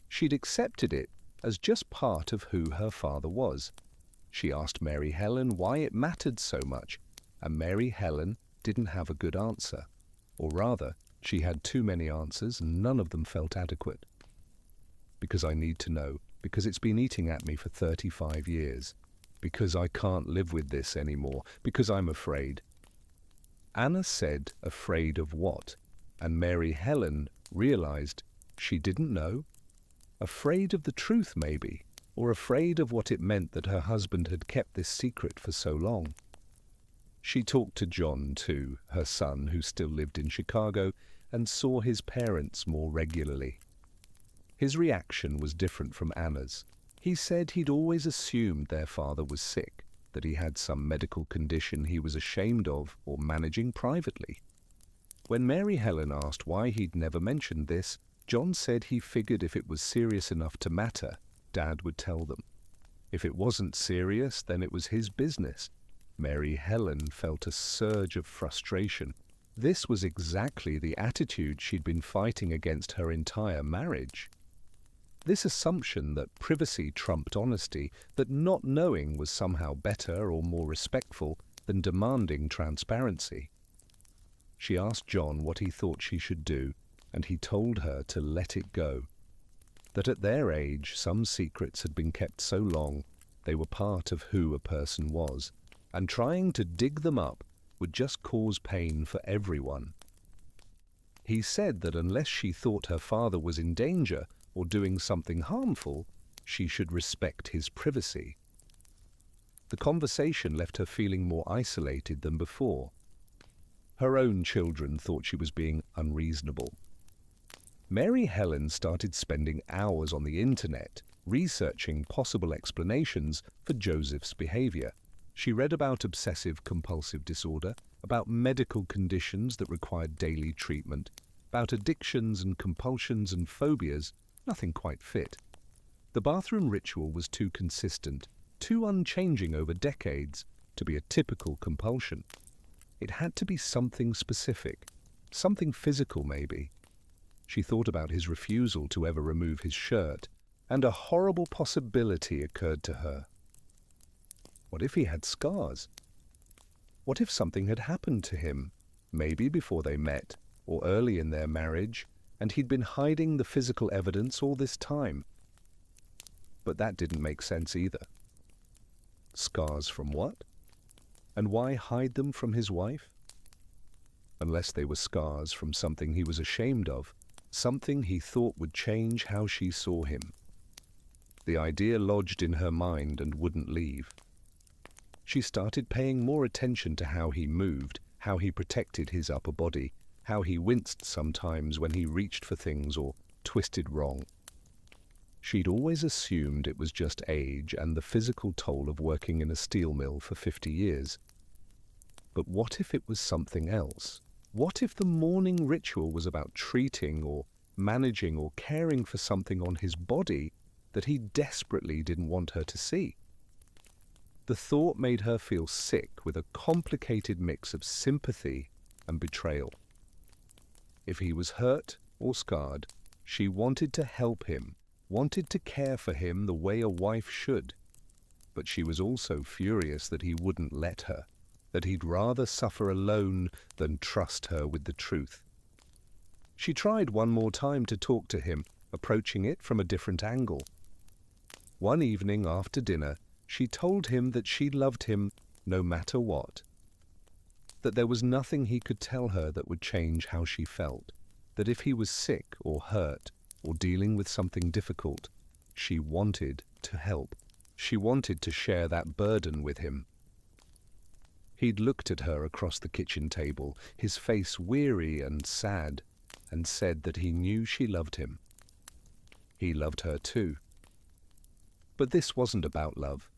[SPEAKER 1] She'd accepted it as just part of who her father was. She asked Mary Helen why it mattered so much, and Mary Helen didn't have a good answer. Or rather, she had too many answers and none of them felt adequate. Because I need to know, because it's been eating at me for 35 years, because I can't live with this anymore, because I'm afraid. Anna said, afraid of what? And Mary Helen realized she didn't know. Afraid of the truth, maybe, or afraid of what it meant that her husband had kept this secret for so long. She talked to John, too, her son, who still lived in Chicago, and saw his parents more regularly. His reaction was different from Anna's. He said he'd always assumed their father was sick, that he had some medical condition he was ashamed of or managing privately. When Mary Helen asked why he'd never mentioned this, John said he figured if it was serious enough to matter, Dad would tell them. If it wasn't serious, then it was his business. Mary Helen felt a surge of frustration. This was exactly the attitude she'd been fighting against her entire marriage. This assumption that privacy trumped honesty, that not knowing was somehow better or more respectful than demanding transparency. She asked John what he thought she should do, and he told her to let it go. That at their age, some secrets had been kept so long they were part of who a person was, and trying to dig them up would just cause pain for everyone. He said that unless she thought her father was in danger or doing something harmful, she should respect his privacy. The conversation left her feeling more isolated than before. Her own children thought she was being unreasonable. Mary Helen started spending hours on the internet researching possible explanations for Joseph's behavior. She read about obsessive-compulsive disorder, about medical conditions that required daily treatment, about addictions and compulsions and phobias, nothing quite fit. The bathroom ritual was too consistent, too unchanging over decades, to be a typical compulsion. It had to be something specific, something physical maybe. She thought about his refusal to ever remove his shirt, and a horrible possibility occurred to her. What if he had scars? What if something had happened to him, maybe before they met, or early in their marriage, and he'd been hiding the physical evidence all this time? But that didn't make sense either. Scars from what? And why hide them from his wife? Unless they were scars from something he was ashamed of, something he thought would change how she saw him. The idea lodged in her mind and wouldn't leave. She started paying more attention to how he moved, how he protected his upper body, how he winced sometimes when he reached for things or twisted wrong. She'd always assumed it was just age and the physical toll of working in a steel mill for 50 years. But what if it was something else? What if the morning ritual was about treating or managing or caring for something on his body that he desperately didn't want her to see? The thought made her feel sick with a complicated mix of sympathy and betrayal. If he was hurt or scarred, she wanted to help him, wanted to care for him the way a wife should. But she was also furious that he wouldn't let her, that he'd rather suffer alone than trust her with the truth. She tried one more time to talk to him, approaching it from a different angle. One evening after dinner, she told him that she loved him no matter what, that there was nothing he could tell her that would change how she felt, that if he was sick or hurt or dealing with something difficult, she wanted to help. She wanted to share that burden with him. He'd looked at her across the kitchen table, his face weary and sad, and said that he knew she loved him. He loved her too. But this wasn't about love.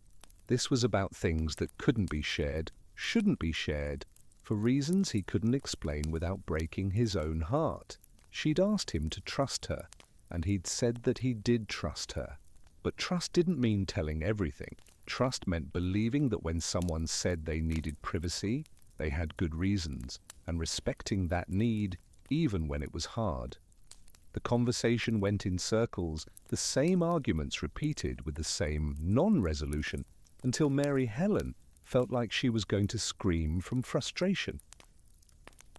[SPEAKER 1] This was about things that couldn't be shared, shouldn't be shared, for reasons he couldn't explain without breaking his own heart. She'd asked him to trust her, and he'd said that he did trust her. But trust didn't mean telling everything. Trust meant believing that when someone said they needed privacy, they had good reasons, and respecting that need even when it was hard. The conversation went in circles, the same arguments repeated with the same non-resolution, until Mary Helen felt like she was going to scream from frustration.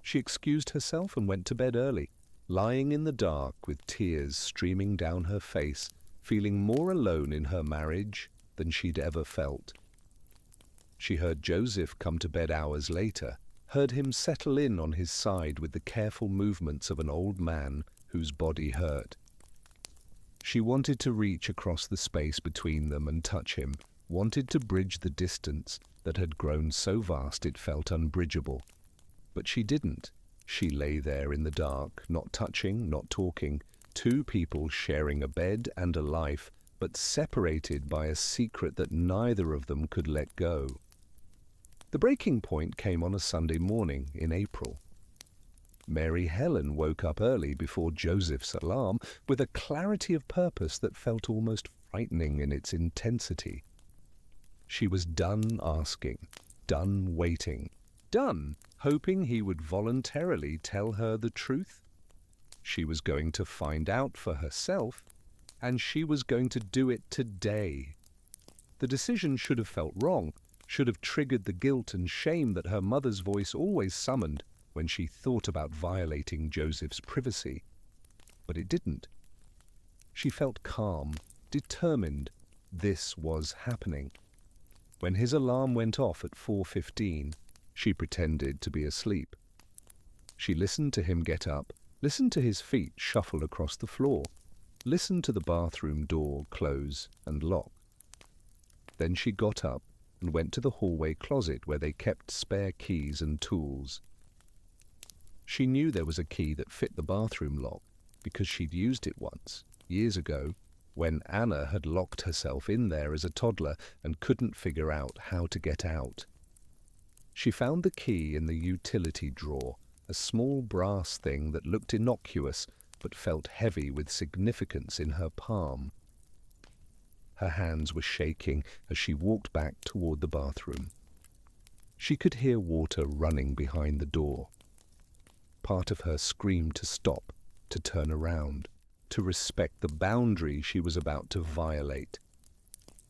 [SPEAKER 1] She excused herself and went to bed early, lying in the dark with tears streaming down her face, feeling more alone in her marriage than she'd ever felt. She heard Joseph come to bed hours later, heard him settle in on his side with the careful movements of an old man whose body hurt. She wanted to reach across the space between them and touch him, wanted to bridge the distance that had grown so vast it felt unbridgeable. But she didn't. She lay there in the dark, not touching, not talking, two people sharing a bed and a life, but separated by a secret that neither of them could let go. The breaking point came on a Sunday morning in April. Mary Helen woke up early before Joseph's alarm with a clarity of purpose that felt almost frightening in its intensity. She was done asking, done waiting, done hoping he would voluntarily tell her the truth. She was going to find out for herself, and she was going to do it today. The decision should have felt wrong, should have triggered the guilt and shame that her mother's voice always summoned when she thought about violating Joseph's privacy. But it didn't. She felt calm, determined. This was happening. When his alarm went off at 4:15, she pretended to be asleep. She listened to him get up, listened to his feet shuffle across the floor, listened to the bathroom door close and lock. Then she got up and went to the hallway closet where they kept spare keys and tools. She knew there was a key that fit the bathroom lock because she'd used it once, years ago, when Anna had locked herself in there as a toddler and couldn't figure out how to get out. She found the key in the utility drawer, a small brass thing that looked innocuous but felt heavy with significance in her palm. Her hands were shaking as she walked back toward the bathroom. She could hear water running behind the door. Part of her screamed to stop, to turn around, to respect the boundary she was about to violate.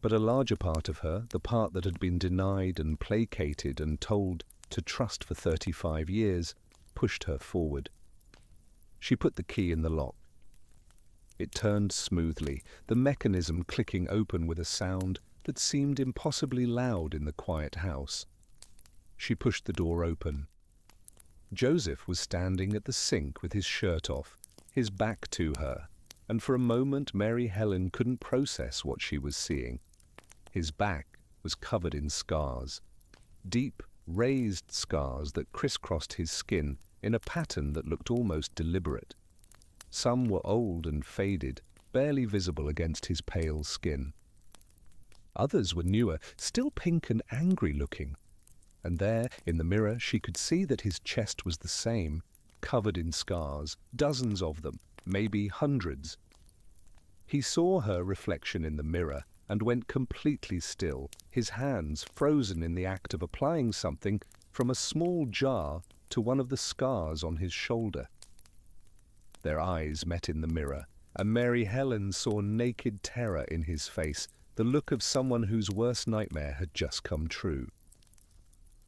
[SPEAKER 1] But a larger part of her, the part that had been denied and placated and told to trust for 35 years, pushed her forward. She put the key in the lock. It turned smoothly, the mechanism clicking open with a sound that seemed impossibly loud in the quiet house. She pushed the door open. Joseph was standing at the sink with his shirt off, his back to her, and for a moment Mary Helen couldn't process what she was seeing. His back was covered in scars, deep, raised scars that crisscrossed his skin in a pattern that looked almost deliberate. Some were old and faded, barely visible against his pale skin. Others were newer, still pink and angry-looking. And there, in the mirror, she could see that his chest was the same, covered in scars, dozens of them, maybe hundreds. He saw her reflection in the mirror and went completely still, his hands frozen in the act of applying something from a small jar to one of the scars on his shoulder. Their eyes met in the mirror, and Mary Helen saw naked terror in his face, the look of someone whose worst nightmare had just come true.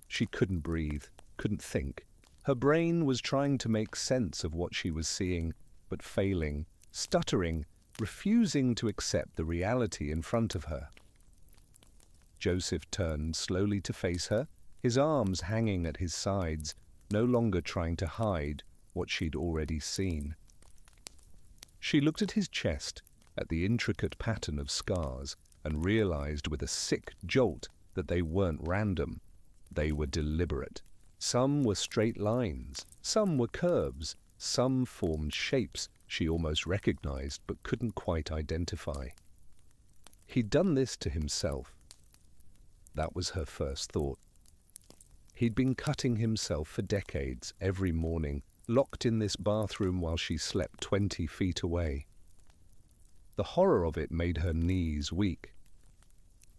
[SPEAKER 1] She couldn't breathe, couldn't think. Her brain was trying to make sense of what she was seeing, but failing, stuttering, refusing to accept the reality in front of her. Joseph turned slowly to face her, his arms hanging at his sides, no longer trying to hide what she'd already seen. She looked at his chest, at the intricate pattern of scars, and realized with a sick jolt that they weren't random. They were deliberate. Some were straight lines, some were curves, some formed shapes she almost recognized but couldn't quite identify. He'd done this to himself. That was her first thought. He'd been cutting himself for decades, every morning, locked in this bathroom while she slept 20 feet away. The horror of it made her knees weak.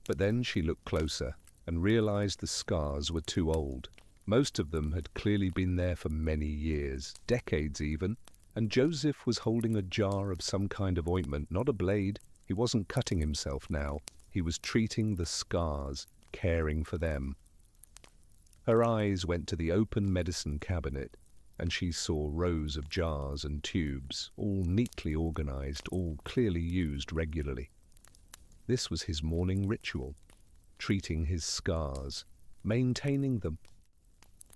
[SPEAKER 1] But then she looked closer and realized the scars were too old. Most of them had clearly been there for many years, decades even, and Joseph was holding a jar of some kind of ointment, not a blade. He wasn't cutting himself now. He was treating the scars, caring for them. Her eyes went to the open medicine cabinet, and she saw rows of jars and tubes, all neatly organized, all clearly used regularly. This was his morning ritual, treating his scars, maintaining them,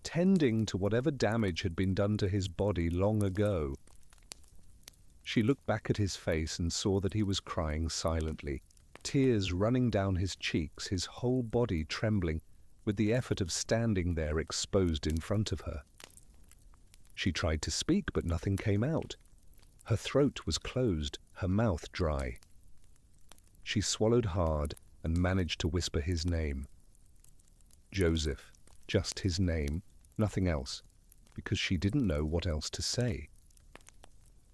[SPEAKER 1] tending to whatever damage had been done to his body long ago. She looked back at his face and saw that he was crying silently, tears running down his cheeks, his whole body trembling, with the effort of standing there exposed in front of her. She tried to speak, but nothing came out. Her throat was closed, her mouth dry. She swallowed hard and managed to whisper his name. Joseph, just his name, nothing else, because she didn't know what else to say.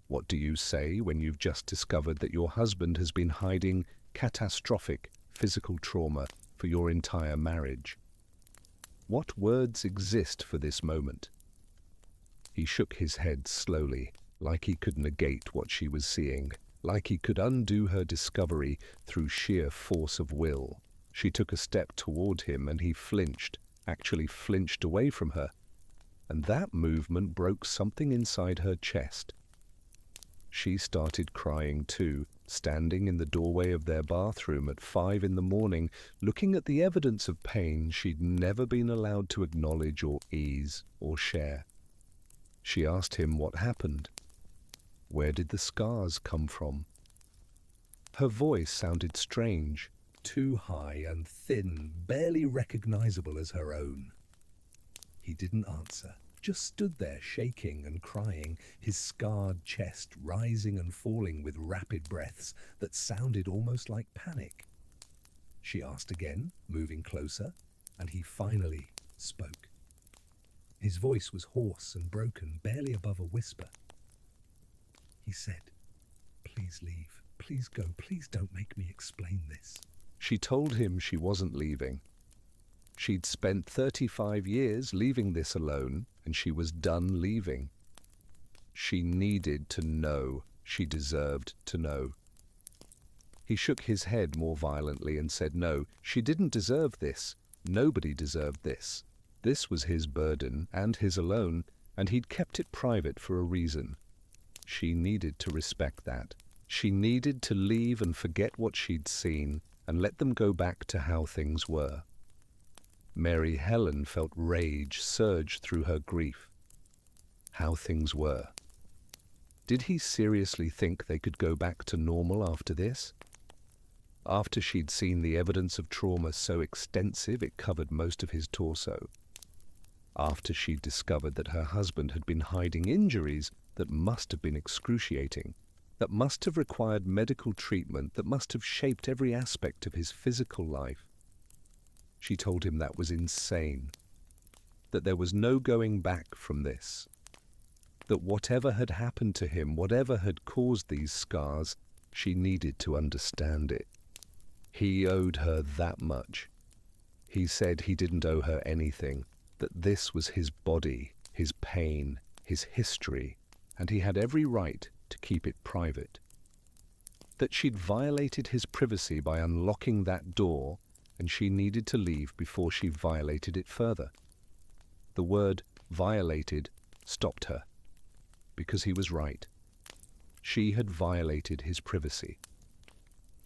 [SPEAKER 1] What do you say when you've just discovered that your husband has been hiding catastrophic physical trauma for your entire marriage? What words exist for this moment? He shook his head slowly, like he could negate what she was seeing, like he could undo her discovery through sheer force of will. She took a step toward him and he flinched, actually flinched away from her, and that movement broke something inside her chest. She started crying too, standing in the doorway of their bathroom at 5 in the morning, looking at the evidence of pain she'd never been allowed to acknowledge or ease or share. She asked him what happened. Where did the scars come from? Her voice sounded strange,
[SPEAKER 2] too high and thin, barely recognizable as her own. He didn't answer, just stood there shaking and crying, his scarred chest rising and falling with rapid breaths that sounded almost like panic. She asked again, moving closer, and he finally spoke. His voice was hoarse and broken, barely above a whisper. He said, "Please leave. Please go. Please don't make me explain this."
[SPEAKER 1] She told him she wasn't leaving. She'd spent 35 years leaving this alone, and she was done leaving. She needed to know. She deserved to know. He shook his head more violently and said no, she didn't deserve this. Nobody deserved this. This was his burden, and his alone, and he'd kept it private for a reason. She needed to respect that. She needed to leave and forget what she'd seen, and let them go back to how things were. Mary Helen felt rage surge through her grief. How things were. Did he seriously think they could go back to normal after this? After she'd seen the evidence of trauma so extensive it covered most of his torso. After she'd discovered that her husband had been hiding injuries that must have been excruciating, that must have required medical treatment, that must have shaped every aspect of his physical life. She told him that was insane, that there was no going back from this, that whatever had happened to him, whatever had caused these scars, she needed to understand it. He owed her that much. He said he didn't owe her anything, that this was his body, his pain, his history, and he had every right to keep it private. That she'd violated his privacy by unlocking that door, and she needed to leave before she violated it further. The word violated stopped her, because he was right. She had violated his privacy.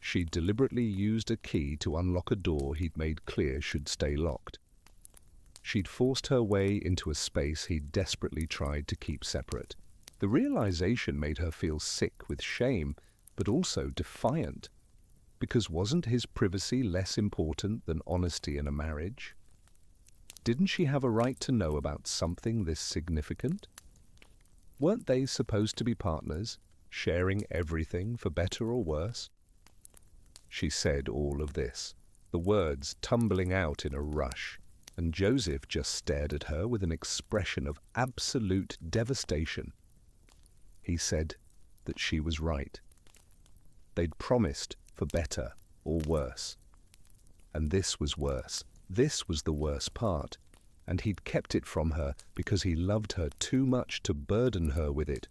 [SPEAKER 1] She'd deliberately used a key to unlock a door he'd made clear should stay locked. She'd forced her way into a space he'd desperately tried to keep separate. The realization made her feel sick with shame, but also defiant. Because wasn't his privacy less important than honesty in a marriage? Didn't she have a right to know about something this significant? Weren't they supposed to be partners, sharing everything for better or worse? She said all of this, the words tumbling out in a rush, and Joseph just stared at her with an expression of absolute devastation. He said that she was right. They'd promised for better or worse. And this was worse. This was the worst part, and he'd kept it from her because he loved her too much to burden her with it.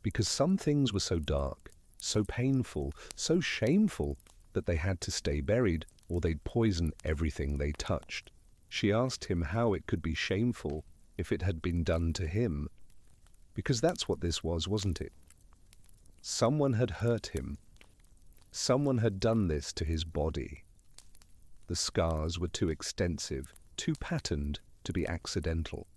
[SPEAKER 1] Because some things were so dark, so painful, so shameful that they had to stay buried or they'd poison everything they touched. She asked him how it could be shameful if it had been done to him. Because that's what this was, wasn't it? Someone had hurt him. Someone had done this to his body. The scars were too extensive, too patterned to be accidental.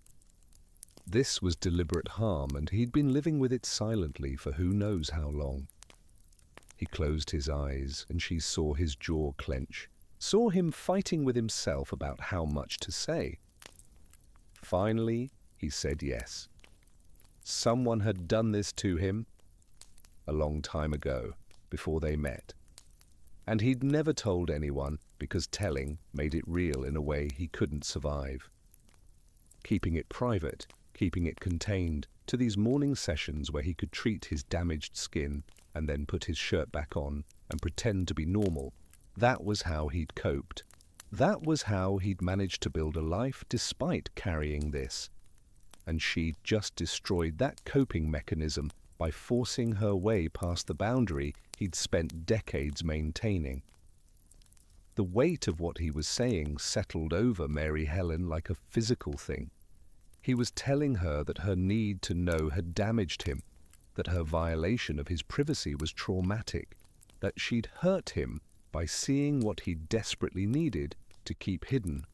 [SPEAKER 1] This was deliberate harm, and he'd been living with it silently for who knows how long. He closed his eyes, and she saw his jaw clench, saw him fighting with himself about how much to say. Finally, he said yes. Someone had done this to him a long time ago, before they met. And he'd never told anyone because telling made it real in a way he couldn't survive. Keeping it private, keeping it contained to these morning sessions where he could treat his damaged skin and then put his shirt back on and pretend to be normal, that was how he'd coped. That was how he'd managed to build a life despite carrying this. And she'd just destroyed that coping mechanism by forcing her way past the boundary he'd spent decades maintaining. The weight of what he was saying settled over Mary Helen like a physical thing. He was telling her that her need to know had damaged him, that her violation of his privacy was traumatic, that she'd hurt him by seeing what he desperately needed to keep hidden.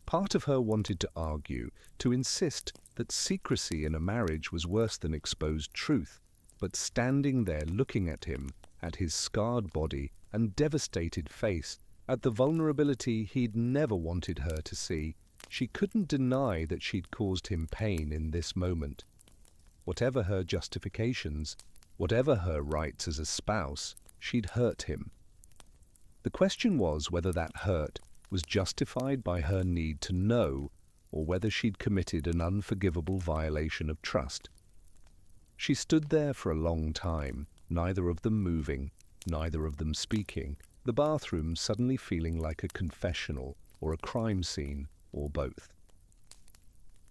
[SPEAKER 1] Part of her wanted to argue, to insist that secrecy in a marriage was worse than exposed truth, but standing there looking at him, at his scarred body and devastated face, at the vulnerability he'd never wanted her to see, she couldn't deny that she'd caused him pain in this moment. Whatever her justifications, whatever her rights as a spouse, she'd hurt him. The question was whether that hurt was justified by her need to know, or whether she'd committed an unforgivable violation of trust. She stood there for a long time, neither of them moving, neither of them speaking, the bathroom suddenly feeling like a confessional or a crime scene, or both.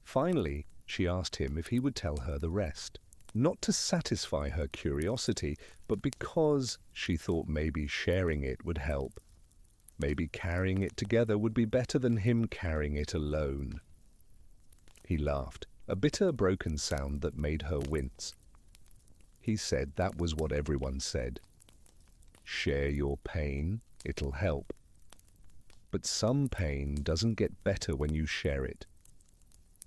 [SPEAKER 1] Finally, she asked him if he would tell her the rest, not to satisfy her curiosity, but because she thought maybe sharing it would help. Maybe carrying it together would be better than him carrying it alone. He laughed, a bitter, broken sound that made her wince. He said that was what everyone said. Share your pain, it'll help. But some pain doesn't get better when you share it.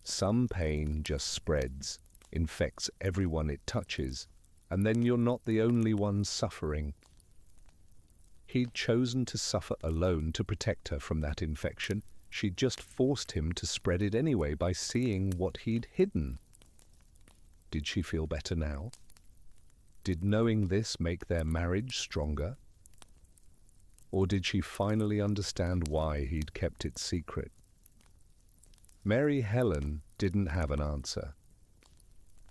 [SPEAKER 1] Some pain just spreads, infects everyone it touches, and then you're not the only one suffering. He'd chosen to suffer alone to protect her from that infection. She'd just forced him to spread it anyway by seeing what he'd hidden. Did she feel better now? Did knowing this make their marriage stronger? Or did she finally understand why he'd kept it secret? Mary Helen didn't have an answer.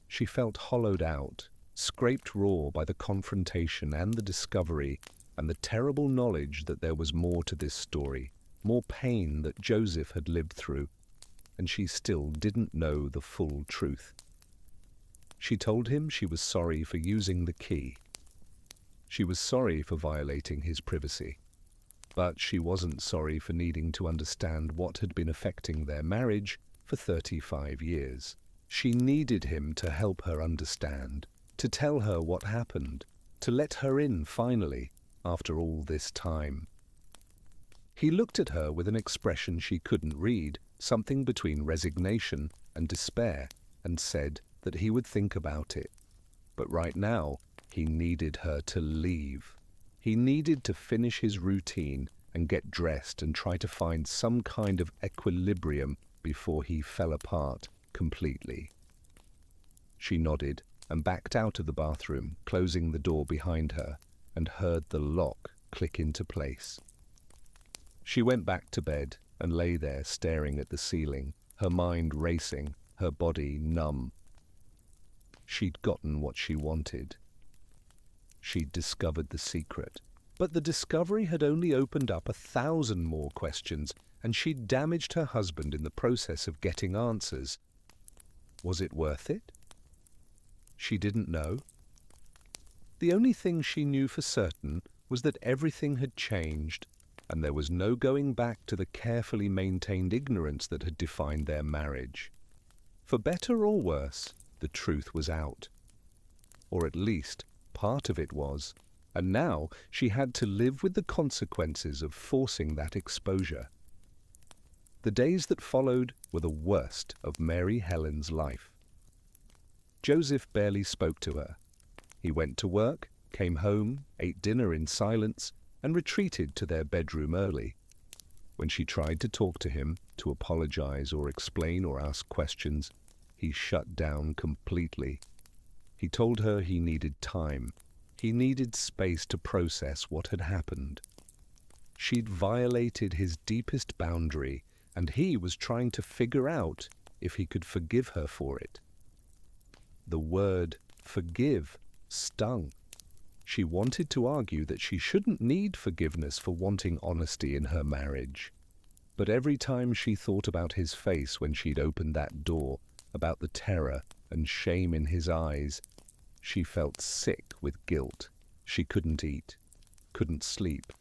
[SPEAKER 1] She felt hollowed out, scraped raw by the confrontation and the discovery and the terrible knowledge that there was more to this story, more pain that Joseph had lived through, and she still didn't know the full truth. She told him she was sorry for using the key. She was sorry for violating his privacy. But she wasn't sorry for needing to understand what had been affecting their marriage for 35 years. She needed him to help her understand, to tell her what happened, to let her in finally, after all this time. He looked at her with an expression she couldn't read, something between resignation and despair, and said that he would think about it. But right now, he needed her to leave. He needed to finish his routine and get dressed and try to find some kind of equilibrium before he fell apart completely. She nodded and backed out of the bathroom, closing the door behind her, and heard the lock click into place. She went back to bed and lay there staring at the ceiling, her mind racing, her body numb. She'd gotten what she wanted. She'd discovered the secret. But the discovery had only opened up 1,000 more questions, and she'd damaged her husband in the process of getting answers. Was it worth it? She didn't know. The only thing she knew for certain was that everything had changed, and there was no going back to the carefully maintained ignorance that had defined their marriage. For better or worse, the truth was out. Or at least, part of it was, and now she had to live with the consequences of forcing that exposure. The days that followed were the worst of Mary Helen's life. Joseph barely spoke to her. He went to work, came home, ate dinner in silence, and retreated to their bedroom early. When she tried to talk to him, to apologize or explain or ask questions, he shut down completely. He told her he needed time. He needed space to process what had happened. She'd violated his deepest boundary, and he was trying to figure out if he could forgive her for it. The word forgive stung. She wanted to argue that she shouldn't need forgiveness for wanting honesty in her marriage. But every time she thought about his face when she'd opened that door, about the terror and shame in his eyes, she felt sick with guilt. She couldn't eat, couldn't sleep,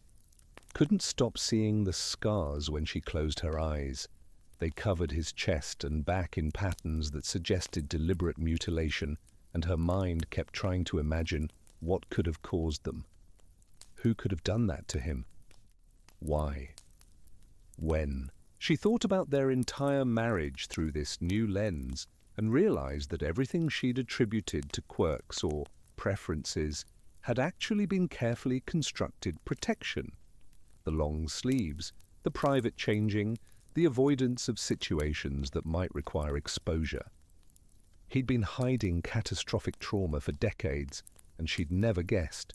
[SPEAKER 1] couldn't stop seeing the scars when she closed her eyes. They covered his chest and back in patterns that suggested deliberate mutilation, and her mind kept trying to imagine what could have caused them. Who could have done that to him? Why? When? She thought about their entire marriage through this new lens and realized that everything she'd attributed to quirks or preferences had actually been carefully constructed protection. The long sleeves, the private changing, the avoidance of situations that might require exposure. He'd been hiding catastrophic trauma for decades, and she'd never guessed.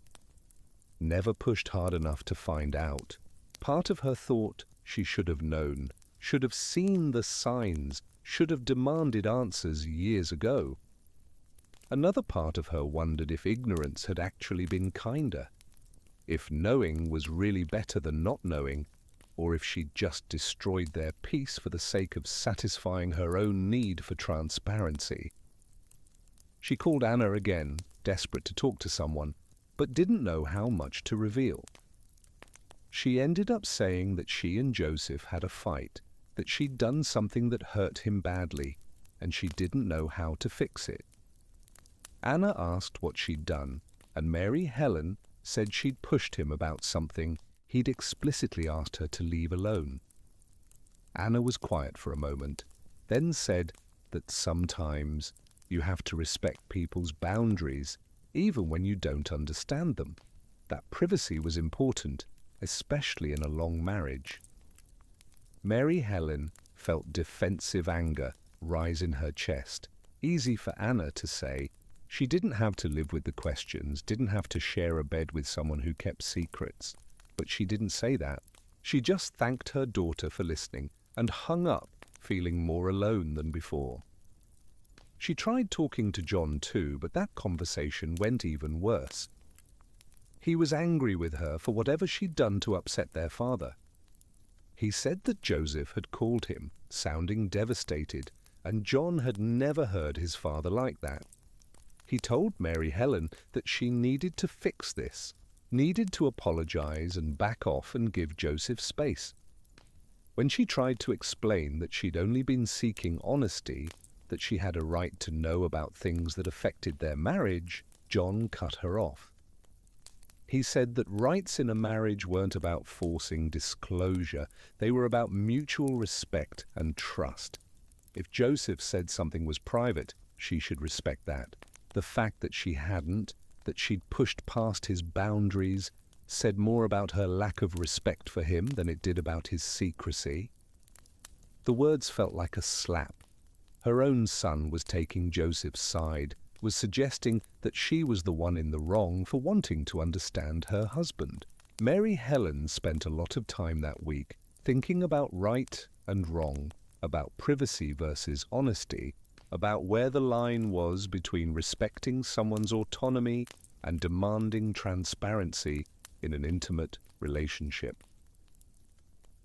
[SPEAKER 1] Never pushed hard enough to find out. Part of her thought she should have known, should have seen the signs, should have demanded answers years ago. Another part of her wondered if ignorance had actually been kinder, if knowing was really better than not knowing, or if she'd just destroyed their peace for the sake of satisfying her own need for transparency. She called Anna again, desperate to talk to someone, but didn't know how much to reveal. She ended up saying that she and Joseph had a fight, that she'd done something that hurt him badly, and she didn't know how to fix it. Anna asked what she'd done, and Mary Helen said she'd pushed him about something he'd explicitly asked her to leave alone. Anna was quiet for a moment, then said that sometimes you have to respect people's boundaries, even when you don't understand them. That privacy was important, especially in a long marriage. Mary Helen felt defensive anger rise in her chest. Easy for Anna to say. She didn't have to live with the questions, didn't have to share a bed with someone who kept secrets. But she didn't say that. She just thanked her daughter for listening and hung up, feeling more alone than before. She tried talking to John too, but that conversation went even worse. He was angry with her for whatever she'd done to upset their father. He said that Joseph had called him, sounding devastated, and John had never heard his father like that. He told Mary Helen that she needed to fix this, needed to apologize and back off and give Joseph space. When she tried to explain that she'd only been seeking honesty, that she had a right to know about things that affected their marriage, John cut her off. He said that rights in a marriage weren't about forcing disclosure, they were about mutual respect and trust. If Joseph said something was private, she should respect that. The fact that she hadn't, that she'd pushed past his boundaries, said more about her lack of respect for him than it did about his secrecy. The words felt like a slap. Her own son was taking Joseph's side, was suggesting that she was the one in the wrong for wanting to understand her husband. Mary Helen spent a lot of time that week thinking about right and wrong, about privacy versus honesty, about where the line was between respecting someone's autonomy and demanding transparency in an intimate relationship.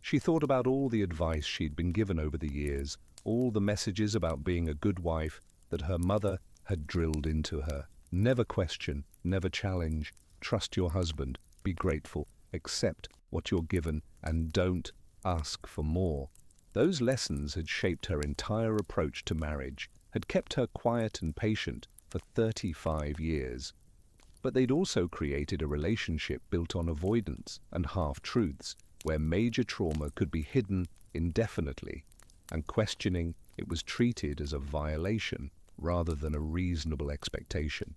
[SPEAKER 1] She thought about all the advice she'd been given over the years, all the messages about being a good wife that her mother had drilled into her. Never question, never challenge, trust your husband, be grateful, accept what you're given, and don't ask for more. Those lessons had shaped her entire approach to marriage, had kept her quiet and patient for 35 years. But they'd also created a relationship built on avoidance and half-truths, where major trauma could be hidden indefinitely, and questioning it was treated as a violation rather than a reasonable expectation.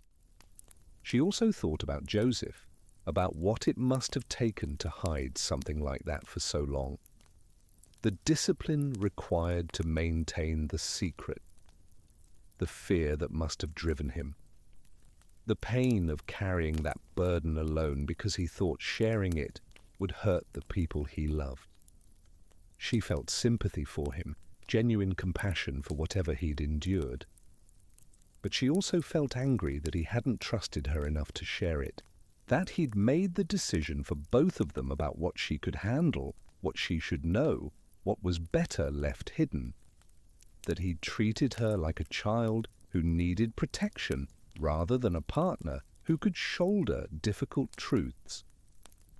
[SPEAKER 1] She also thought about Joseph, about what it must have taken to hide something like that for so long. The discipline required to maintain the secret, the fear that must have driven him, the pain of carrying that burden alone because he thought sharing it would hurt the people he loved. She felt sympathy for him, genuine compassion for whatever he'd endured. But she also felt angry that he hadn't trusted her enough to share it, that he'd made the decision for both of them about what she could handle, what she should know, what was better left hidden, that he'd treated her like a child who needed protection rather than a partner who could shoulder difficult truths.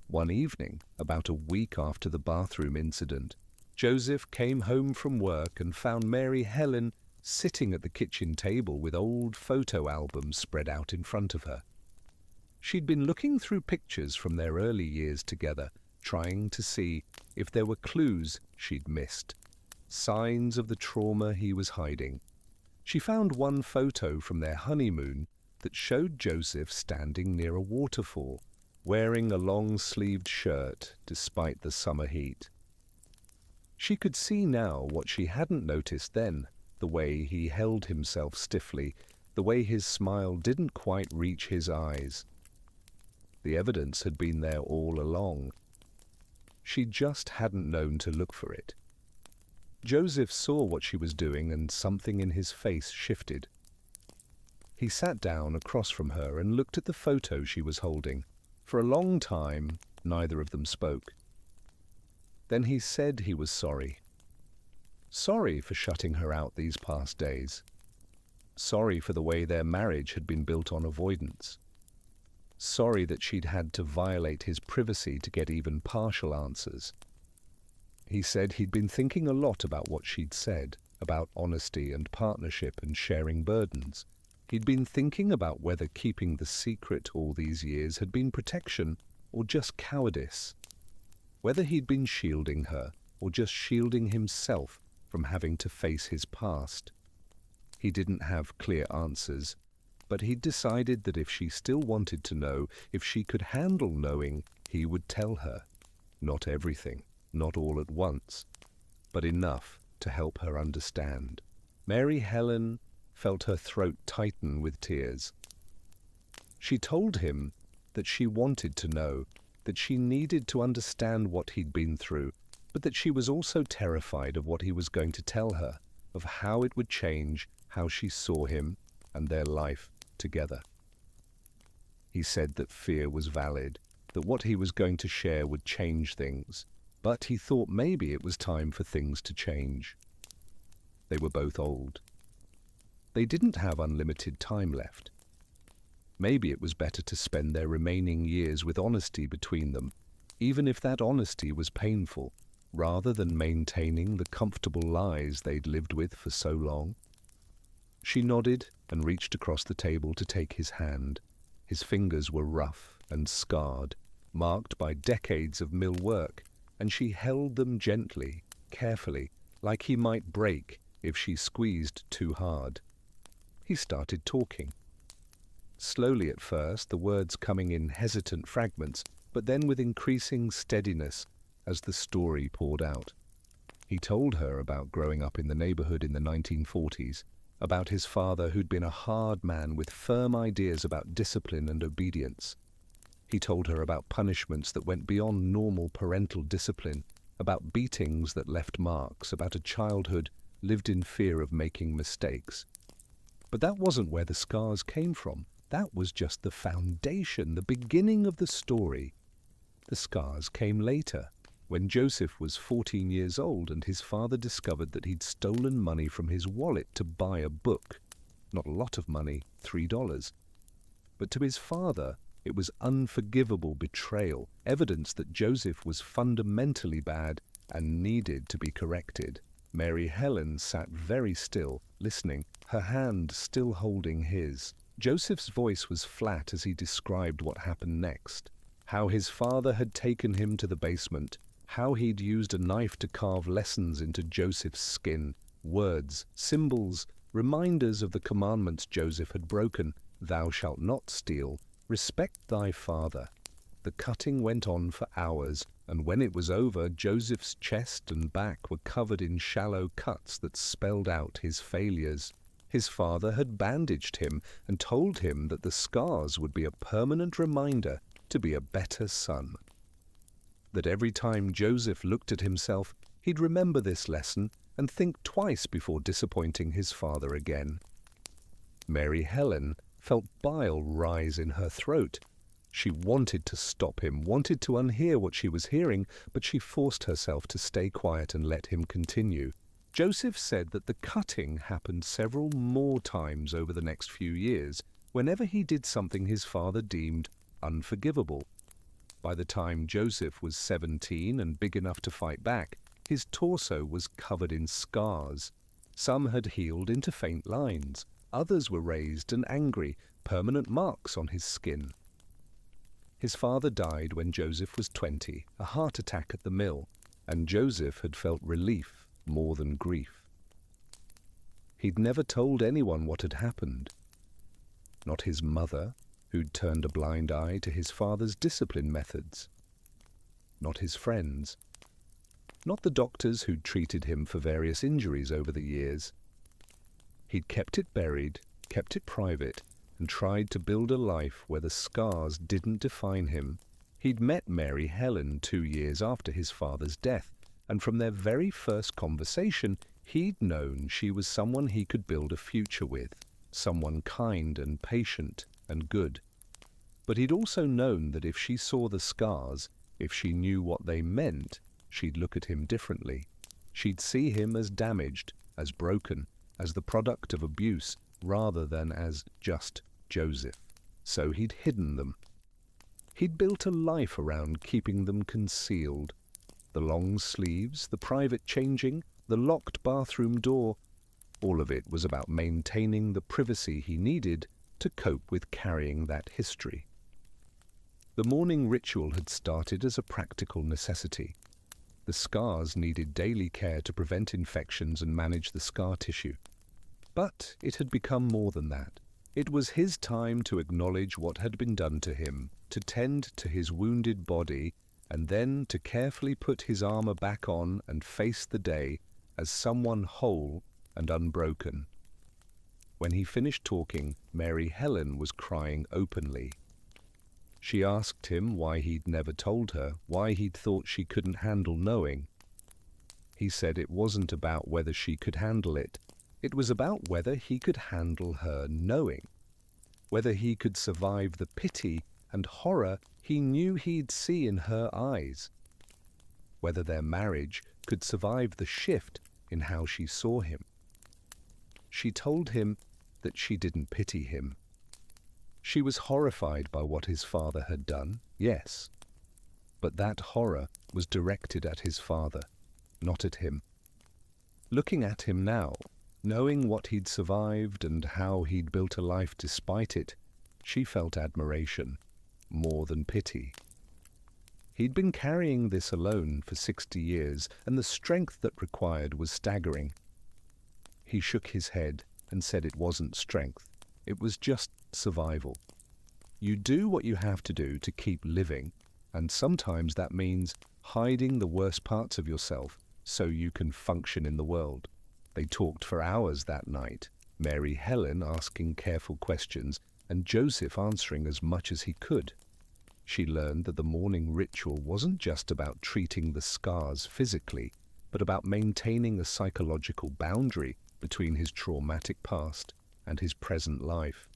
[SPEAKER 1] One evening, about a week after the bathroom incident, Joseph came home from work and found Mary Helen sitting at the kitchen table with old photo albums spread out in front of her. She'd been looking through pictures from their early years together, trying to see if there were clues she'd missed, signs of the trauma he was hiding. She found one photo from their honeymoon that showed Joseph standing near a waterfall, wearing a long-sleeved shirt despite the summer heat. She could see now what she hadn't noticed then, the way he held himself stiffly, the way his smile didn't quite reach his eyes. The evidence had been there all along. She just hadn't known to look for it. Joseph saw what she was doing and something in his face shifted. He sat down across from her and looked at the photo she was holding. For a long time, neither of them spoke. Then he said he was sorry. Sorry for shutting her out these past days. Sorry for the way their marriage had been built on avoidance. Sorry that she'd had to violate his privacy to get even partial answers. He said he'd been thinking a lot about what she'd said, about honesty and partnership and sharing burdens. He'd been thinking about whether keeping the secret all these years had been protection or just cowardice. Whether he'd been shielding her or just shielding himself from having to face his past. He didn't have clear answers, but he'd decided that if she still wanted to know, if she could handle knowing, he would tell her. Not everything, not all at once, but enough to help her understand. Mary Helen felt her throat tighten with tears. She told him that she wanted to know, that she needed to understand what he'd been through, but that she was also terrified of what he was going to tell her, of how it would change how she saw him and their life together. He said that fear was valid, that what he was going to share would change things, but he thought maybe it was time for things to change. They were both old. They didn't have unlimited time left. Maybe it was better to spend their remaining years with honesty between them, even if that honesty was painful, rather than maintaining the comfortable lies they'd lived with for so long. She nodded and reached across the table to take his hand. His fingers were rough and scarred, marked by decades of mill work, and she held them gently, carefully, like he might break if she squeezed too hard. He started talking. Slowly at first, the words coming in hesitant fragments, but then with increasing steadiness as the story poured out. He told her about growing up in the neighborhood in the 1940s, about his father who'd been a hard man with firm ideas about discipline and obedience. He told her about punishments that went beyond normal parental discipline, about beatings that left marks, about a childhood lived in fear of making mistakes. But that wasn't where the scars came from. That was just the foundation, the beginning of the story. The scars came later, when Joseph was 14 years old and his father discovered that he'd stolen money from his wallet to buy a book. Not a lot of money, $3. But to his father, it was unforgivable betrayal, evidence that Joseph was fundamentally bad and needed to be corrected. Mary Helen sat very still, listening, her hand still holding his. Joseph's voice was flat as he described what happened next. How his father had taken him to the basement, how he'd used a knife to carve lessons into Joseph's skin, words, symbols, reminders of the commandments Joseph had broken. Thou shalt not steal, respect thy father. The cutting went on for hours, and when it was over, Joseph's chest and back were covered in shallow cuts that spelled out his failures. His father had bandaged him and told him that the scars would be a permanent reminder to be a better son. That every time Joseph looked at himself, he'd remember this lesson and think twice before disappointing his father again. Mary Helen felt bile rise in her throat. She wanted to stop him, wanted to unhear what she was hearing, but she forced herself to stay quiet and let him continue. Joseph said that the cutting happened several more times over the next few years, whenever he did something his father deemed unforgivable. By the time Joseph was 17 and big enough to fight back, his torso was covered in scars. Some had healed into faint lines. Others were raised and angry, permanent marks on his skin. His father died when Joseph was 20, a heart attack at the mill, and Joseph had felt relief more than grief. He'd never told anyone what had happened. Not his mother, who'd turned a blind eye to his father's discipline methods. Not his friends. Not the doctors who'd treated him for various injuries over the years. He'd kept it buried, kept it private, and tried to build a life where the scars didn't define him. He'd met Mary Helen 2 years after his father's death, and from their very first conversation, he'd known she was someone he could build a future with, someone kind and patient and good. But he'd also known that if she saw the scars, if she knew what they meant, she'd look at him differently. She'd see him as damaged, as broken, as the product of abuse, rather than as just Joseph. So he'd hidden them. He'd built a life around keeping them concealed. The long sleeves, the private changing, the locked bathroom door, all of it was about maintaining the privacy he needed to cope with carrying that history. The morning ritual had started as a practical necessity. The scars needed daily care to prevent infections and manage the scar tissue. But it had become more than that. It was his time to acknowledge what had been done to him, to tend to his wounded body, and then to carefully put his armor back on and face the day as someone whole and unbroken. When he finished talking, Mary Helen was crying openly. She asked him why he'd never told her, why he'd thought she couldn't handle knowing. He said it wasn't about whether she could handle it. It was about whether he could handle her knowing, whether he could survive the pity and horror he knew he'd see in her eyes, whether their marriage could survive the shift in how she saw him. She told him that she didn't pity him. She was horrified by what his father had done, yes, but that horror was directed at his father, not at him. Looking at him now, knowing what he'd survived and how he'd built a life despite it, she felt admiration, more than pity. He'd been carrying this alone for 60 years, and the strength that required was staggering. He shook his head and said it wasn't strength, it was just survival. You do what you have to do to keep living, and sometimes that means hiding the worst parts of yourself so you can function in the world. They talked for hours that night, Mary Helen asking careful questions and Joseph answering as much as he could. She learned that the morning ritual wasn't just about treating the scars physically, but about maintaining a psychological boundary between his traumatic past and his present life.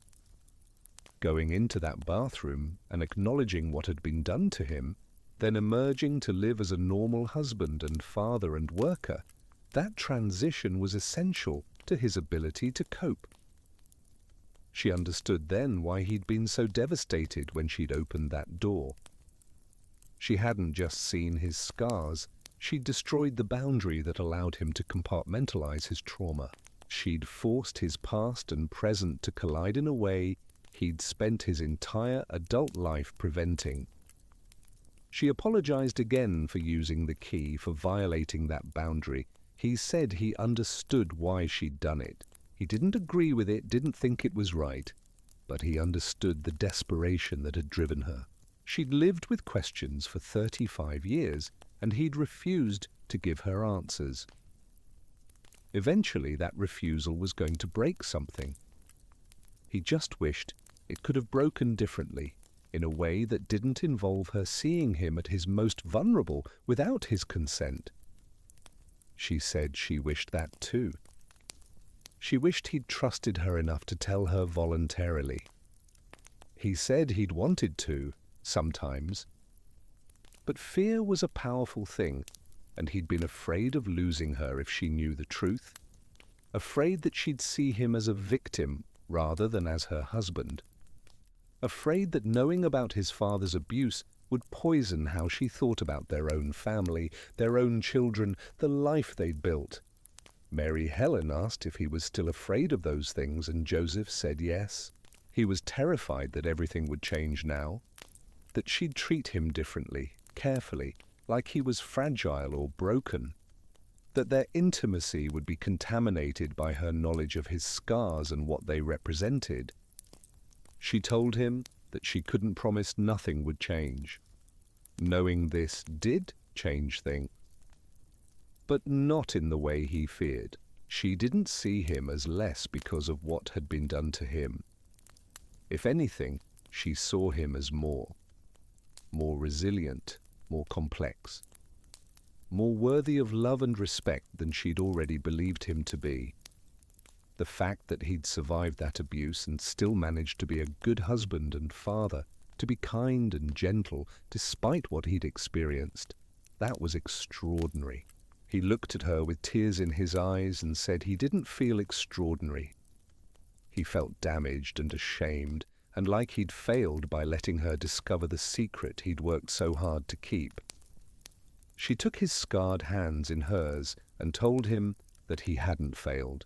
[SPEAKER 1] Going into that bathroom and acknowledging what had been done to him, then emerging to live as a normal husband and father and worker, that transition was essential to his ability to cope. She understood then why he'd been so devastated when she'd opened that door. She hadn't just seen his scars, she'd destroyed the boundary that allowed him to compartmentalize his trauma. She'd forced his past and present to collide in a way he'd spent his entire adult life preventing. She apologized again for using the key, for violating that boundary. He said he understood why she'd done it. He didn't agree with it, didn't think it was right, but he understood the desperation that had driven her. She'd lived with questions for 35 years, and he'd refused to give her answers. Eventually, that refusal was going to break something. He just wished it could have broken differently, in a way that didn't involve her seeing him at his most vulnerable without his consent. She said she wished that too. She wished he'd trusted her enough to tell her voluntarily. He said he'd wanted to, sometimes. But fear was a powerful thing, and he'd been afraid of losing her if she knew the truth. Afraid that she'd see him as a victim rather than as her husband. Afraid that knowing about his father's abuse would poison how she thought about their own family, their own children, the life they'd built. Mary Helen asked if he was still afraid of those things, and Joseph said yes. He was terrified that everything would change now, that she'd treat him differently, carefully, like he was fragile or broken, that their intimacy would be contaminated by her knowledge of his scars and what they represented. She told him that she couldn't promise nothing would change. Knowing this did change things, but not in the way he feared. She didn't see him as less because of what had been done to him. If anything, she saw him as more resilient, more complex, more worthy of love and respect than she'd already believed him to be. The fact that he'd survived that abuse and still managed to be a good husband and father, to be kind and gentle despite what he'd experienced, that was extraordinary. He looked at her with tears in his eyes and said he didn't feel extraordinary. He felt damaged and ashamed, and like he'd failed by letting her discover the secret he'd worked so hard to keep. She took his scarred hands in hers and told him that he hadn't failed.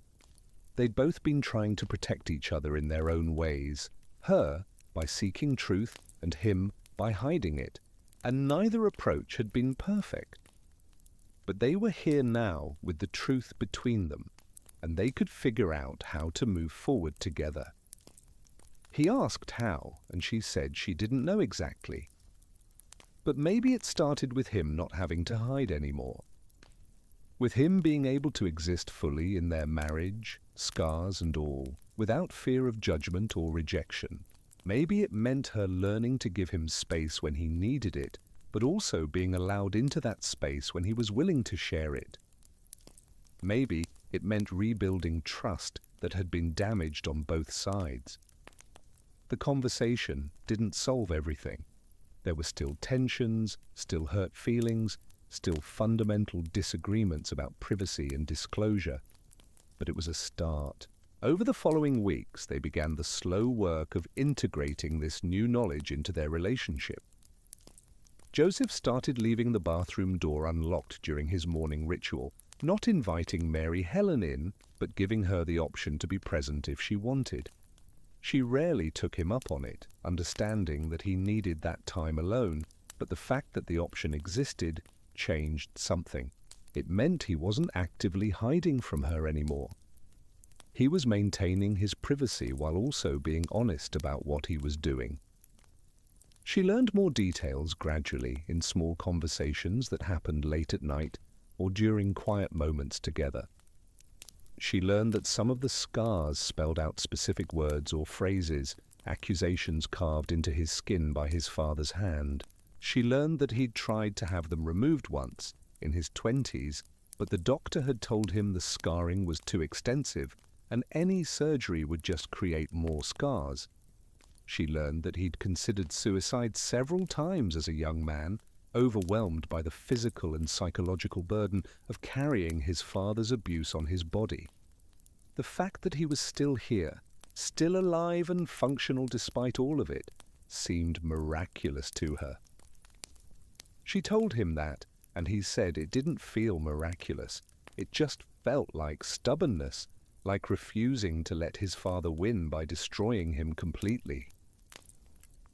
[SPEAKER 1] They'd both been trying to protect each other in their own ways, her by seeking truth and him by hiding it, and neither approach had been perfect. But they were here now with the truth between them, and they could figure out how to move forward together. He asked how, and she said she didn't know exactly. But maybe it started with him not having to hide anymore. With him being able to exist fully in their marriage, scars and all, without fear of judgment or rejection. Maybe it meant her learning to give him space when he needed it, but also being allowed into that space when he was willing to share it. Maybe it meant rebuilding trust that had been damaged on both sides. The conversation didn't solve everything. There were still tensions, still hurt feelings, still fundamental disagreements about privacy and disclosure. But it was a start. Over the following weeks, they began the slow work of integrating this new knowledge into their relationship. Joseph started leaving the bathroom door unlocked during his morning ritual, not inviting Mary Helen in, but giving her the option to be present if she wanted. She rarely took him up on it, understanding that he needed that time alone, but the fact that the option existed changed something. It meant he wasn't actively hiding from her anymore. He was maintaining his privacy while also being honest about what he was doing. She learned more details gradually in small conversations that happened late at night, or during quiet moments together. She learned that some of the scars spelled out specific words or phrases, accusations carved into his skin by his father's hand. She learned that he'd tried to have them removed once, in his 20s, but the doctor had told him the scarring was too extensive and any surgery would just create more scars. She learned that he'd considered suicide several times as a young man, overwhelmed by the physical and psychological burden of carrying his father's abuse on his body. The fact that he was still here, still alive and functional despite all of it, seemed miraculous to her. She told him that, and he said it didn't feel miraculous. It just felt like stubbornness, like refusing to let his father win by destroying him completely.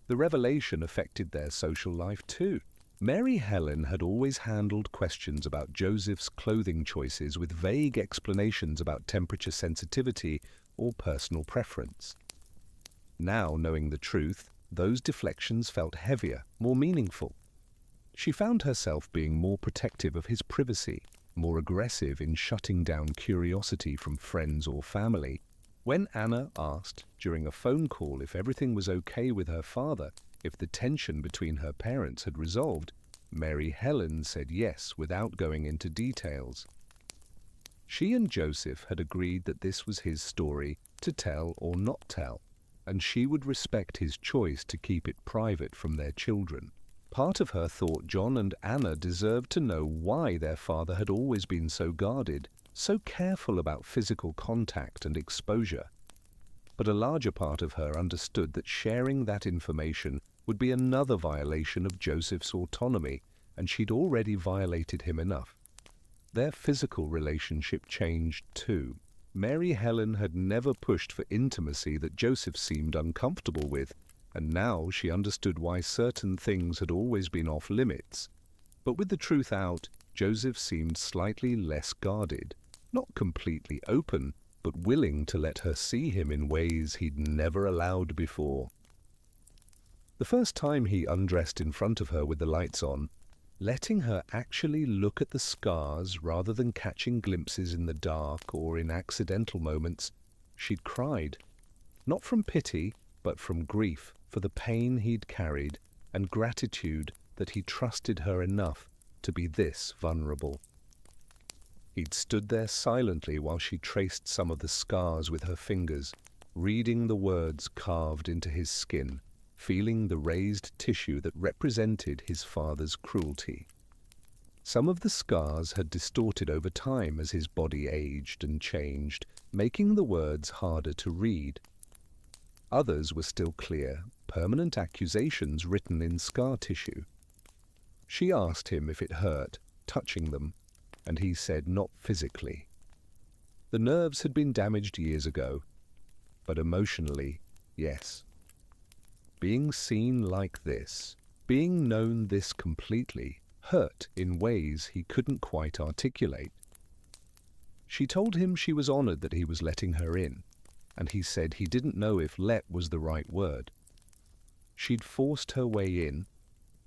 [SPEAKER 1] The revelation affected their social life too. Mary Helen had always handled questions about Joseph's clothing choices with vague explanations about temperature sensitivity or personal preference. Now, knowing the truth, those deflections felt heavier, more meaningful. She found herself being more protective of his privacy, more aggressive in shutting down curiosity from friends or family. When Anna asked during a phone call if everything was okay with her father, if the tension between her parents had resolved, Mary Helen said yes without going into details. She and Joseph had agreed that this was his story to tell or not tell, and she would respect his choice to keep it private from their children. Part of her thought John and Anna deserved to know why their father had always been so guarded, so careful about physical contact and exposure. But a larger part of her understood that sharing that information would be another violation of Joseph's autonomy, and she'd already violated him enough. Their physical relationship changed too. Mary Helen had never pushed for intimacy that Joseph seemed uncomfortable with, and now she understood why certain things had always been off limits. But with the truth out, Joseph seemed slightly less guarded, not completely open, but willing to let her see him in ways he'd never allowed before. The first time he undressed in front of her with the lights on, letting her actually look at the scars rather than catching glimpses in the dark or in accidental moments, she'd cried. Not from pity, but from grief for the pain he'd carried and gratitude that he trusted her enough to be this vulnerable. He'd stood there silently while she traced some of the scars with her fingers, reading the words carved into his skin, feeling the raised tissue that represented his father's cruelty. Some of the scars had distorted over time as his body aged and changed, making the words harder to read. Others were still clear, permanent accusations written in scar tissue. She asked him if it hurt, touching them, and he said not physically. The nerves had been damaged years ago, but emotionally, yes. Being seen like this, being known this completely, hurt in ways he couldn't quite articulate. She told him she was honored that he was letting her in, and he said he didn't know if let was the right word. She'd forced her way in,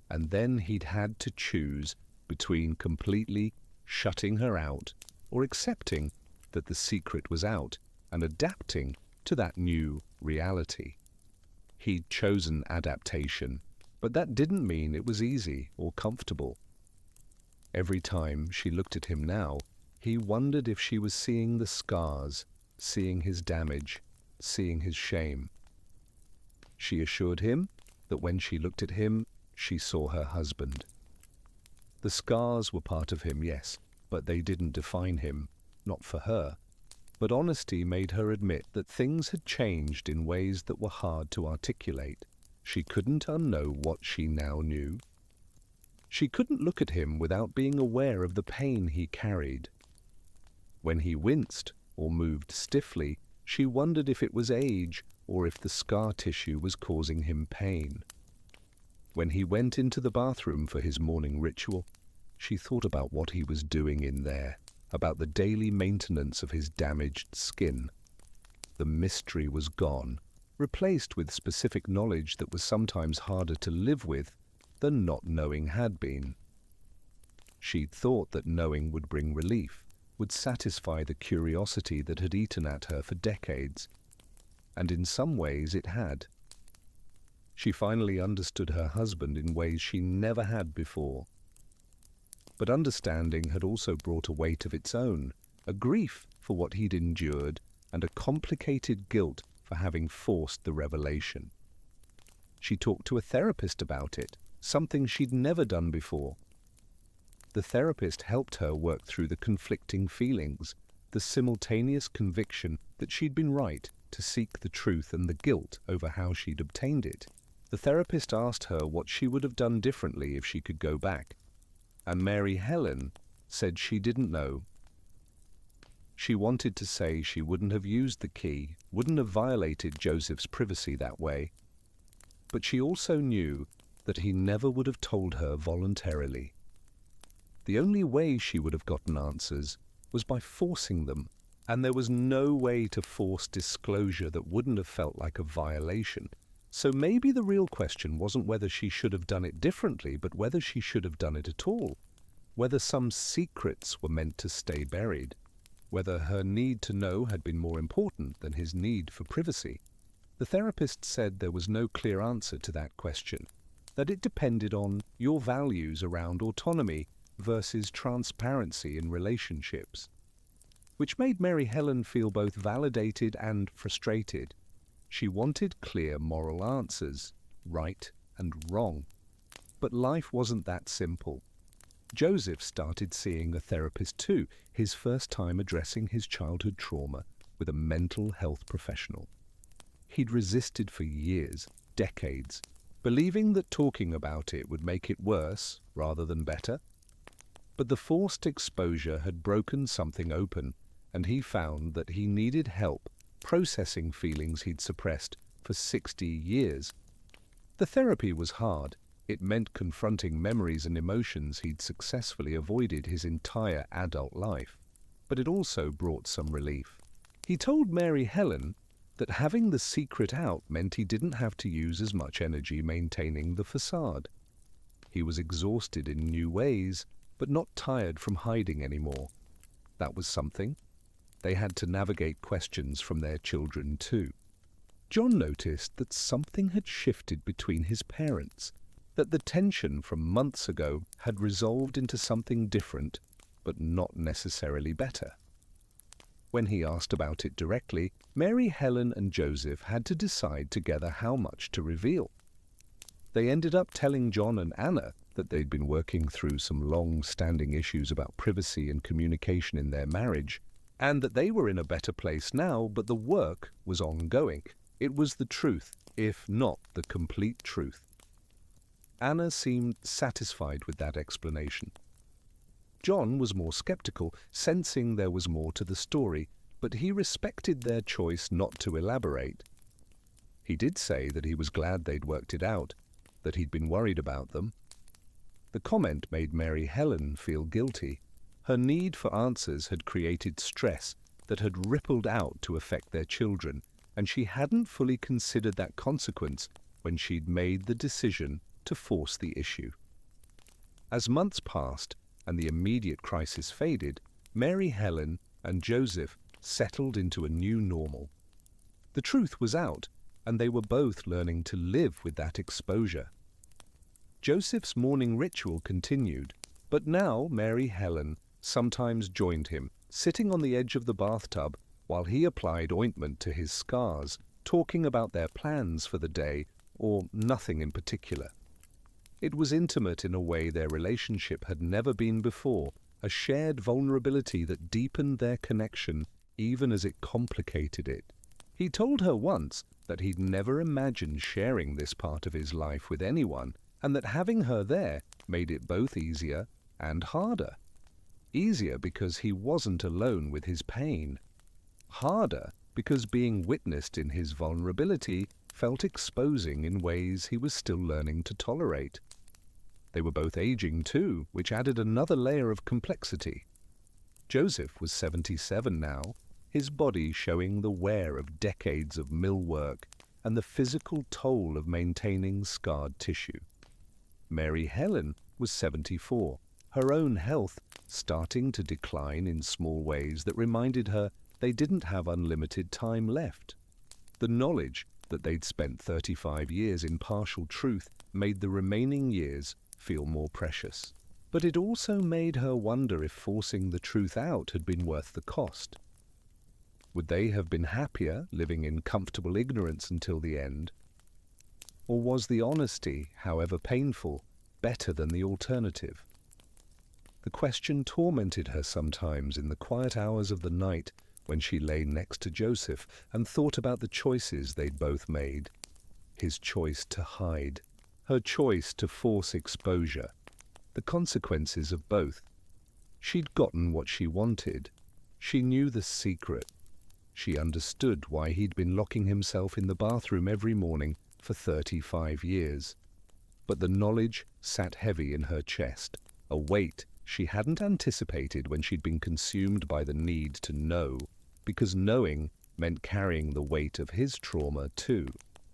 [SPEAKER 1] and then he'd had to choose between completely shutting her out or accepting that the secret was out and adapting to that new reality. He'd chosen adaptation, but that didn't mean it was easy or comfortable. Every time she looked at him now, he wondered if she was seeing the scars, seeing his damage, seeing his shame. She assured him that when she looked at him, she saw her husband. The scars were part of him, yes, but they didn't define him, not for her. But honesty made her admit that things had changed in ways that were hard to articulate. She couldn't unknow what she now knew. She couldn't look at him without being aware of the pain he carried. When he winced or moved stiffly, she wondered if it was age or if the scar tissue was causing him pain. When he went into the bathroom for his morning ritual, she thought about what he was doing in there, about the daily maintenance of his damaged skin. The mystery was gone, replaced with specific knowledge that was sometimes harder to live with than not knowing had been. She'd thought that knowing would bring relief, would satisfy the curiosity that had eaten at her for decades, and in some ways it had. She finally understood her husband in ways she never had before. But understanding had also brought a weight of its own, a grief for what he'd endured, and a complicated guilt for having forced the revelation. She talked to a therapist about it, something she'd never done before. The therapist helped her work through the conflicting feelings, the simultaneous conviction that she'd been right to seek the truth and the guilt over how she'd obtained it. The therapist asked her what she would have done differently if she could go back, and Mary Helen said she didn't know. She wanted to say she wouldn't have used the key, wouldn't have violated Joseph's privacy that way, but she also knew that he never would have told her voluntarily. The only way she would have gotten answers was by forcing them, and there was no way to force disclosure that wouldn't have felt like a violation. So maybe the real question wasn't whether she should have done it differently, but whether she should have done it at all, whether some secrets were meant to stay buried, whether her need to know had been more important than his need for privacy. The therapist said there was no clear answer to that question, that it depended on your values around autonomy versus transparency in relationships, which made Mary Helen feel both validated and frustrated. She wanted clear moral answers, right and wrong. But life wasn't that simple. Joseph started seeing a therapist too, his first time addressing his childhood trauma with a mental health professional. He'd resisted for years, decades, believing that talking about it would make it worse rather than better. But the forced exposure had broken something open, and he found that he needed help processing feelings he'd suppressed for 60 years. The therapy was hard. It meant confronting memories and emotions he'd successfully avoided his entire adult life. But it also brought some relief. He told Mary Helen that having the secret out meant he didn't have to use as much energy maintaining the facade. He was exhausted in new ways, but not tired from hiding anymore. That was something. They had to navigate questions from their children too. John noticed that something had shifted between his parents, that the tension from months ago had resolved into something different, but not necessarily better. When he asked about it directly, Mary Helen and Joseph had to decide together how much to reveal. They ended up telling John and Anna that they'd been working through some long-standing issues about privacy and communication in their marriage, and that they were in a better place now, but the work was ongoing. It was the truth, if not the complete truth. Anna seemed satisfied with that explanation. John was more skeptical, sensing there was more to the story, but he respected their choice not to elaborate. He did say that he was glad they'd worked it out, that he'd been worried about them. The comment made Mary Helen feel guilty. Her need for answers had created stress that had rippled out to affect their children, and she hadn't fully considered that consequence when she'd made the decision to force the issue. As months passed and the immediate crisis faded, Mary Helen and Joseph settled into a new normal. The truth was out, and they were both learning to live with that exposure. Joseph's morning ritual continued, but now Mary Helen sometimes joined him, sitting on the edge of the bathtub while he applied ointment to his scars, talking about their plans for the day or nothing in particular. It was intimate in a way their relationship had never been before, a shared vulnerability that deepened their connection even as it complicated it. He told her once that he'd never imagined sharing this part of his life with anyone, and that having her there made it both easier and harder. Easier because he wasn't alone with his pain. Harder because being witnessed in his vulnerability felt exposing in ways he was still learning to tolerate. They were both aging too, which added another layer of complexity. Joseph was 77 now, his body showing the wear of decades of mill work and the physical toll of maintaining scarred tissue. Mary Helen was 74, her own health starting to decline in small ways that reminded her they didn't have unlimited time left. The knowledge that they'd spent 35 years in partial truth made the remaining years feel more precious. But it also made her wonder if forcing the truth out had been worth the cost. Would they have been happier living in comfortable ignorance until the end? Or was the honesty, however painful, better than the alternative? The question tormented her sometimes in the quiet hours of the night when she lay next to Joseph and thought about the choices they'd both made. His choice to hide, her choice to force exposure, the consequences of both. She'd gotten what she wanted. She knew the secret. She understood why he'd been locking himself in the bathroom every morning for 35 years. But the knowledge sat heavy in her chest, a weight she hadn't anticipated when she'd been consumed by the need to know, because knowing meant carrying the weight of his trauma too.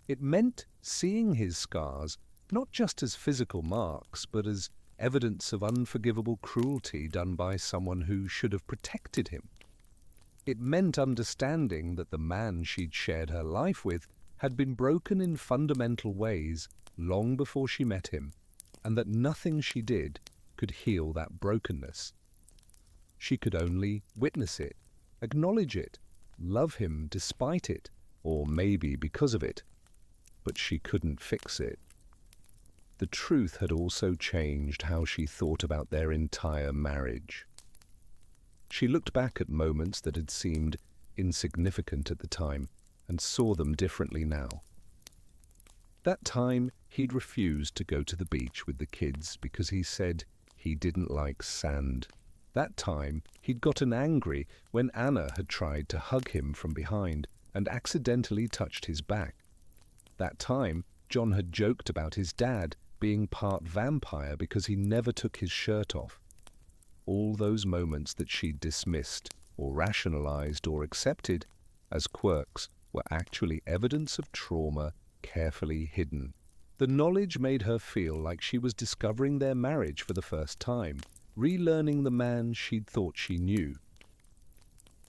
[SPEAKER 1] It meant seeing his scars not just as physical marks, but as evidence of unforgivable cruelty done by someone who should have protected him. It meant understanding that the man she'd shared her life with had been broken in fundamental ways long before she met him, and that nothing she did could heal that brokenness. She could only witness it, acknowledge it, love him despite it, or maybe because of it. But she couldn't fix it. The truth had also changed how she thought about their entire marriage. She looked back at moments that had seemed insignificant at the time and saw them differently now. That time he'd refused to go to the beach with the kids because he said he didn't like sand. That time he'd gotten angry when Anna had tried to hug him from behind and accidentally touched his back. That time John had joked about his dad being part vampire because he never took his shirt off. All those moments that she'd dismissed or rationalized or accepted as quirks were actually evidence of trauma carefully hidden. The knowledge made her feel like she was discovering their marriage for the first time, relearning the man she'd thought she knew.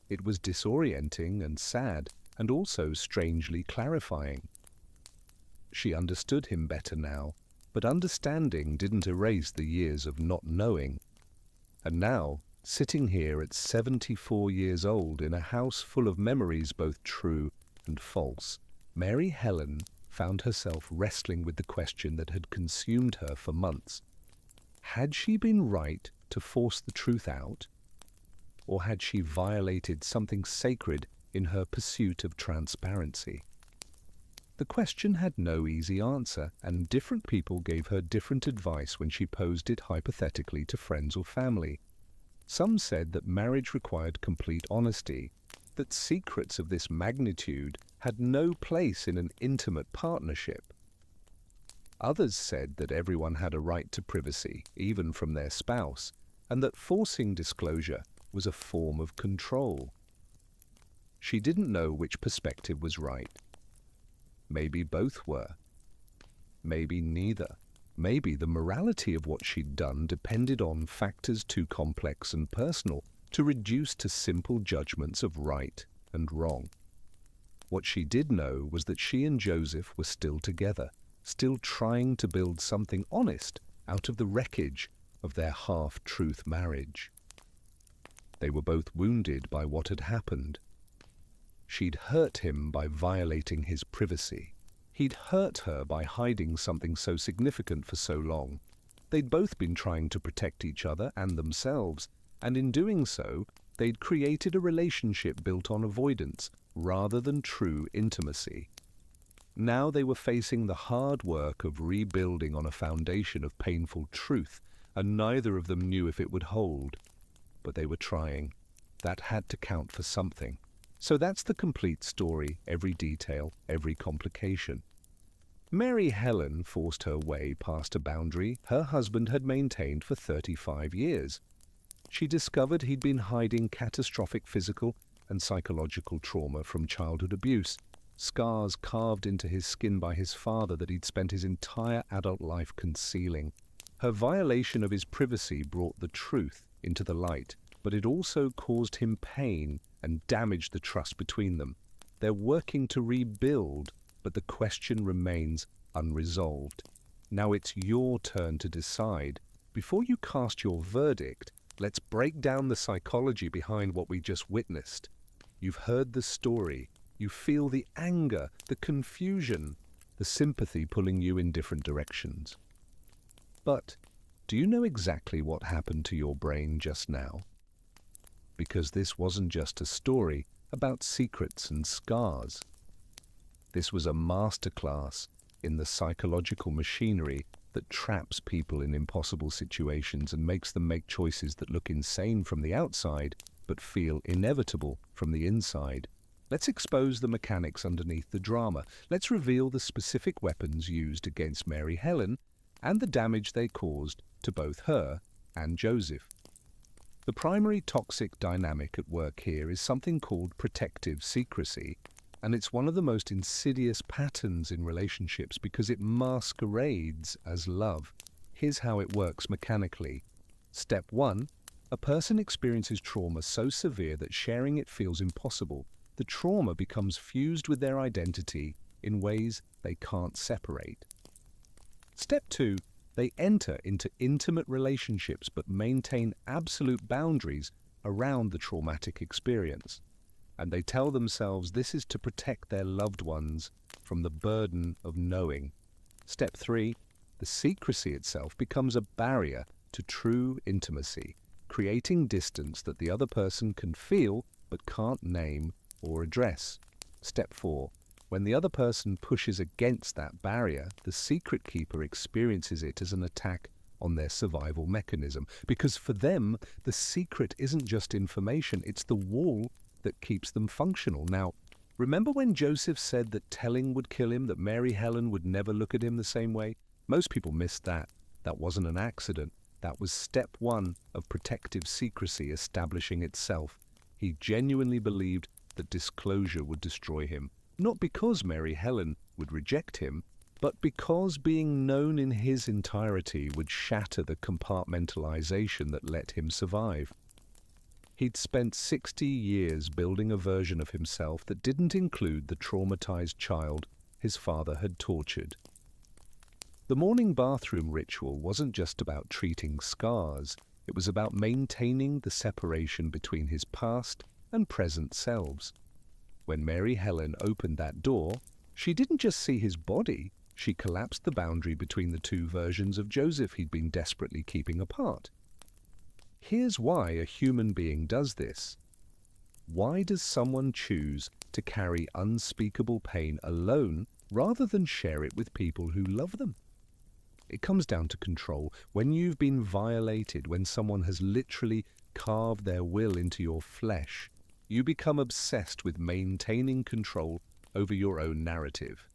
[SPEAKER 1] It was disorienting and sad, and also strangely clarifying. She understood him better now, but understanding didn't erase the years of not knowing. And now, sitting here at 74 years old in a house full of memories both true and false, Mary Helen found herself wrestling with the question that had consumed her for months. Had she been right to force the truth out? Or had she violated something sacred in her pursuit of transparency? The question had no easy answer, and different people gave her different advice when she posed it hypothetically to friends or family. Some said that marriage required complete honesty, that secrets of this magnitude had no place in an intimate partnership. Others said that everyone had a right to privacy, even from their spouse, and that forcing disclosure was a form of control. She didn't know which perspective was right. Maybe both were. Maybe neither. Maybe the morality of what she'd done depended on factors too complex and personal to reduce to simple judgments of right and wrong. What she did know was that she and Joseph were still together, still trying to build something honest out of the wreckage of their half-truth marriage. They were both wounded by what had happened. She'd hurt him by violating his privacy. He'd hurt her by hiding something so significant for so long. They'd both been trying to protect each other and themselves, and in doing so, they'd created a relationship built on avoidance rather than true intimacy. Now they were facing the hard work of rebuilding on a foundation of painful truth, and neither of them knew if it would hold. But they were trying. That had to count for something. So that's the complete story, every detail, every complication. Mary Helen forced her way past a boundary her husband had maintained for 35 years. She discovered he'd been hiding catastrophic physical and psychological trauma from childhood abuse, scars carved into his skin by his father that he'd spent his entire adult life concealing. Her violation of his privacy brought the truth into the light, but it also caused him pain and damaged the trust between them. They're working to rebuild, but the question remains unresolved. Now it's your turn to decide. Before you cast your verdict, let's break down the psychology behind what we just witnessed. You've heard the story. You feel the anger, the confusion, the sympathy pulling you in different directions. But do you know exactly what happened to your brain just now? Because this wasn't just a story about secrets and scars. This was a masterclass in the psychological machinery that traps people in impossible situations and makes them make choices that look insane from the outside but feel inevitable from the inside. Let's expose the mechanics underneath the drama. Let's reveal the specific weapons used against Mary Helen and the damage they caused to both her and Joseph. The primary toxic dynamic at work here is something called protective secrecy, and it's one of the most insidious patterns in relationships because it masquerades as love. Here's how it works mechanically. Step 1. A person experiences trauma so severe that sharing it feels impossible. The trauma becomes fused with their identity in ways they can't separate. Step 2. They enter into intimate relationships but maintain absolute boundaries around the traumatic experience. And they tell themselves this is to protect their loved ones from the burden of knowing. Step 3. The secrecy itself becomes a barrier to true intimacy, creating distance that the other person can feel but can't name or address. Step 4. When the other person pushes against that barrier, the secret keeper experiences it as an attack on their survival mechanism. Because for them, the secret isn't just information, it's the wall that keeps them functional. Now, remember when Joseph said that telling would kill him, that Mary Helen would never look at him the same way? Most people missed that. That wasn't an accident. That was step 1 of protective secrecy establishing itself. He genuinely believed that disclosure would destroy him. Not because Mary Helen would reject him, but because being known in his entirety would shatter the compartmentalization that let him survive. He'd spent 60 years building a version of himself that didn't include the traumatized child his father had tortured. The morning bathroom ritual wasn't just about treating scars, it was about maintaining the separation between his past and present selves. When Mary Helen opened that door, she didn't just see his body, she collapsed the boundary between the two versions of Joseph he'd been desperately keeping apart. Here's why a human being does this. Why does someone choose to carry unspeakable pain alone rather than share it with people who love them? It comes down to control. When you've been violated, when someone has literally carved their will into your flesh, you become obsessed with maintaining control over your own narrative.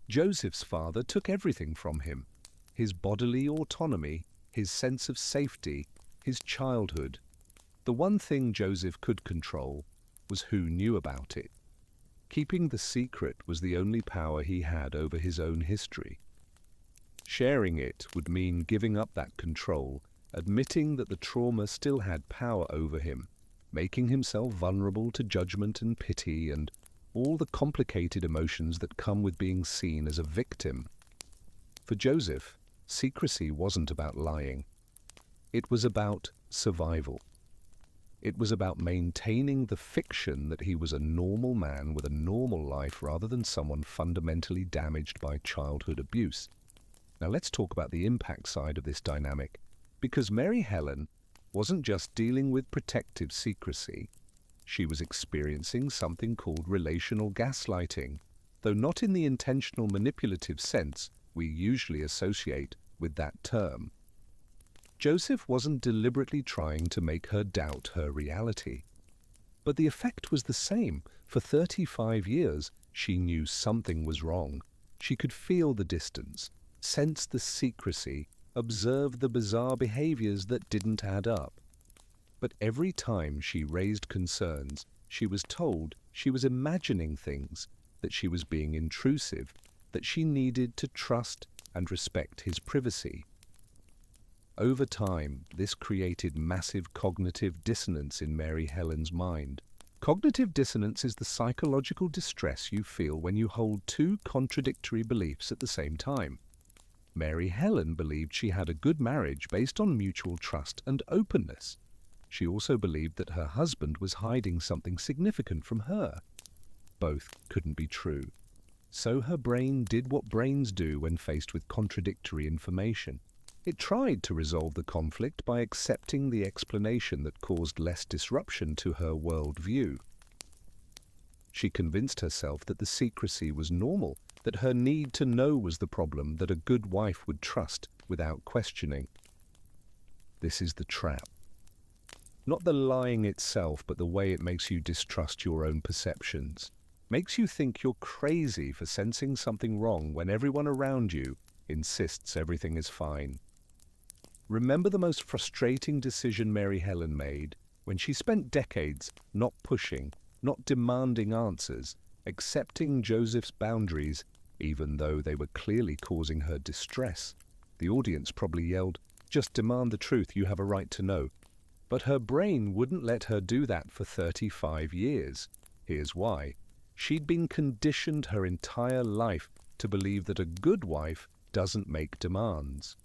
[SPEAKER 1] Joseph's father took everything from him: his bodily autonomy, his sense of safety, his childhood. The one thing Joseph could control was who knew about it. Keeping the secret was the only power he had over his own history. Sharing it would mean giving up that control, admitting that the trauma still had power over him, making himself vulnerable to judgment and pity and all the complicated emotions that come with being seen as a victim. For Joseph, secrecy wasn't about lying. It was about survival. It was about maintaining the fiction that he was a normal man with a normal life rather than someone fundamentally damaged by childhood abuse. Now let's talk about the impact side of this dynamic, because Mary Helen wasn't just dealing with protective secrecy. She was experiencing something called relational gaslighting, though not in the intentional manipulative sense we usually associate with that term. Joseph wasn't deliberately trying to make her doubt her reality. But the effect was the same. For 35 years, she knew something was wrong. She could feel the distance, sense the secrecy, observe the bizarre behaviors that didn't add up. But every time she raised concerns, she was told she was imagining things, that she was being intrusive, that she needed to trust and respect his privacy. Over time, this created massive cognitive dissonance in Mary Helen's mind. Cognitive dissonance is the psychological distress you feel when you hold two contradictory beliefs at the same time. Mary Helen believed she had a good marriage based on mutual trust and openness. She also believed that her husband was hiding something significant from her. Both couldn't be true. So her brain did what brains do when faced with contradictory information. It tried to resolve the conflict by accepting the explanation that caused less disruption to her worldview. She convinced herself that the secrecy was normal, that her need to know was the problem that a good wife would trust without questioning. This is the trap. Not the lying itself, but the way it makes you distrust your own perceptions. Makes you think you're crazy for sensing something wrong when everyone around you insists everything is fine. Remember the most frustrating decision Mary Helen made when she spent decades not pushing, not demanding answers, accepting Joseph's boundaries, even though they were clearly causing her distress. The audience probably yelled, "Just demand the truth, you have a right to know." But her brain wouldn't let her do that for 35 years. Here's why. She'd been conditioned her entire life to believe that a good wife doesn't make demands.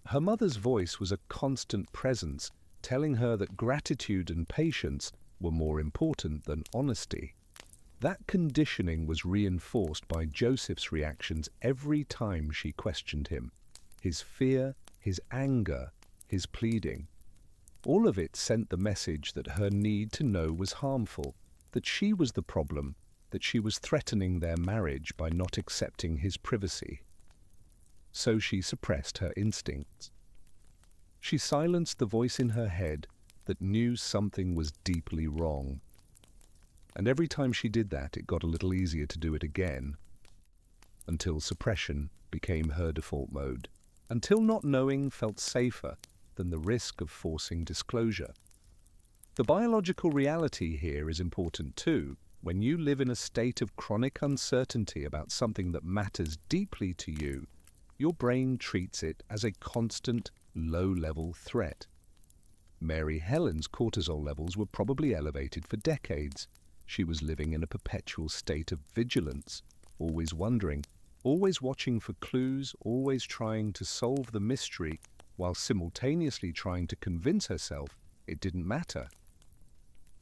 [SPEAKER 1] Her mother's voice was a constant presence, telling her that gratitude and patience were more important than honesty. That conditioning was reinforced by Joseph's reactions every time she questioned him. His fear, his anger, his pleading. All of it sent the message that her need to know was harmful, that she was the problem, that she was threatening their marriage by not accepting his privacy. So she suppressed her instincts. She silenced the voice in her head that knew something was deeply wrong. And every time she did that, it got a little easier to do it again, until suppression became her default mode, until not knowing felt safer than the risk of forcing disclosure. The biological reality here is important too. When you live in a state of chronic uncertainty about something that matters deeply to you, your brain treats it as a constant, low-level threat. Mary Helen's cortisol levels were probably elevated for decades. She was living in a perpetual state of vigilance, always wondering, always watching for clues, always trying to solve the mystery, while simultaneously trying to convince herself it didn't matter.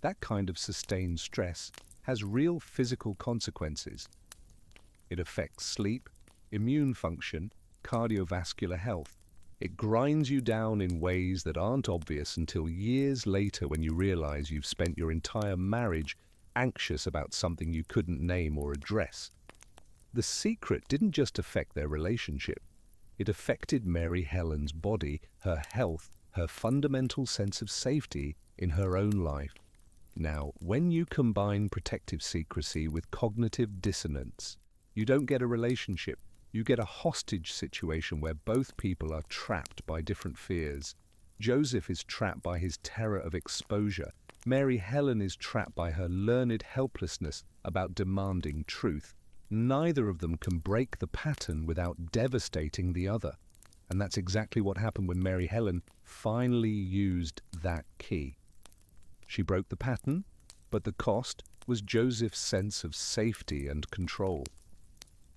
[SPEAKER 1] That kind of sustained stress has real physical consequences. It affects sleep, immune function, cardiovascular health. It grinds you down in ways that aren't obvious until years later when you realize you've spent your entire marriage anxious about something you couldn't name or address. The secret didn't just affect their relationship. It affected Mary Helen's body, her health, her fundamental sense of safety in her own life. Now, when you combine protective secrecy with cognitive dissonance, you don't get a relationship. You get a hostage situation where both people are trapped by different fears. Joseph is trapped by his terror of exposure. Mary Helen is trapped by her learned helplessness about demanding truth. Neither of them can break the pattern without devastating the other. And that's exactly what happened when Mary Helen finally used that key. She broke the pattern, but the cost was Joseph's sense of safety and control.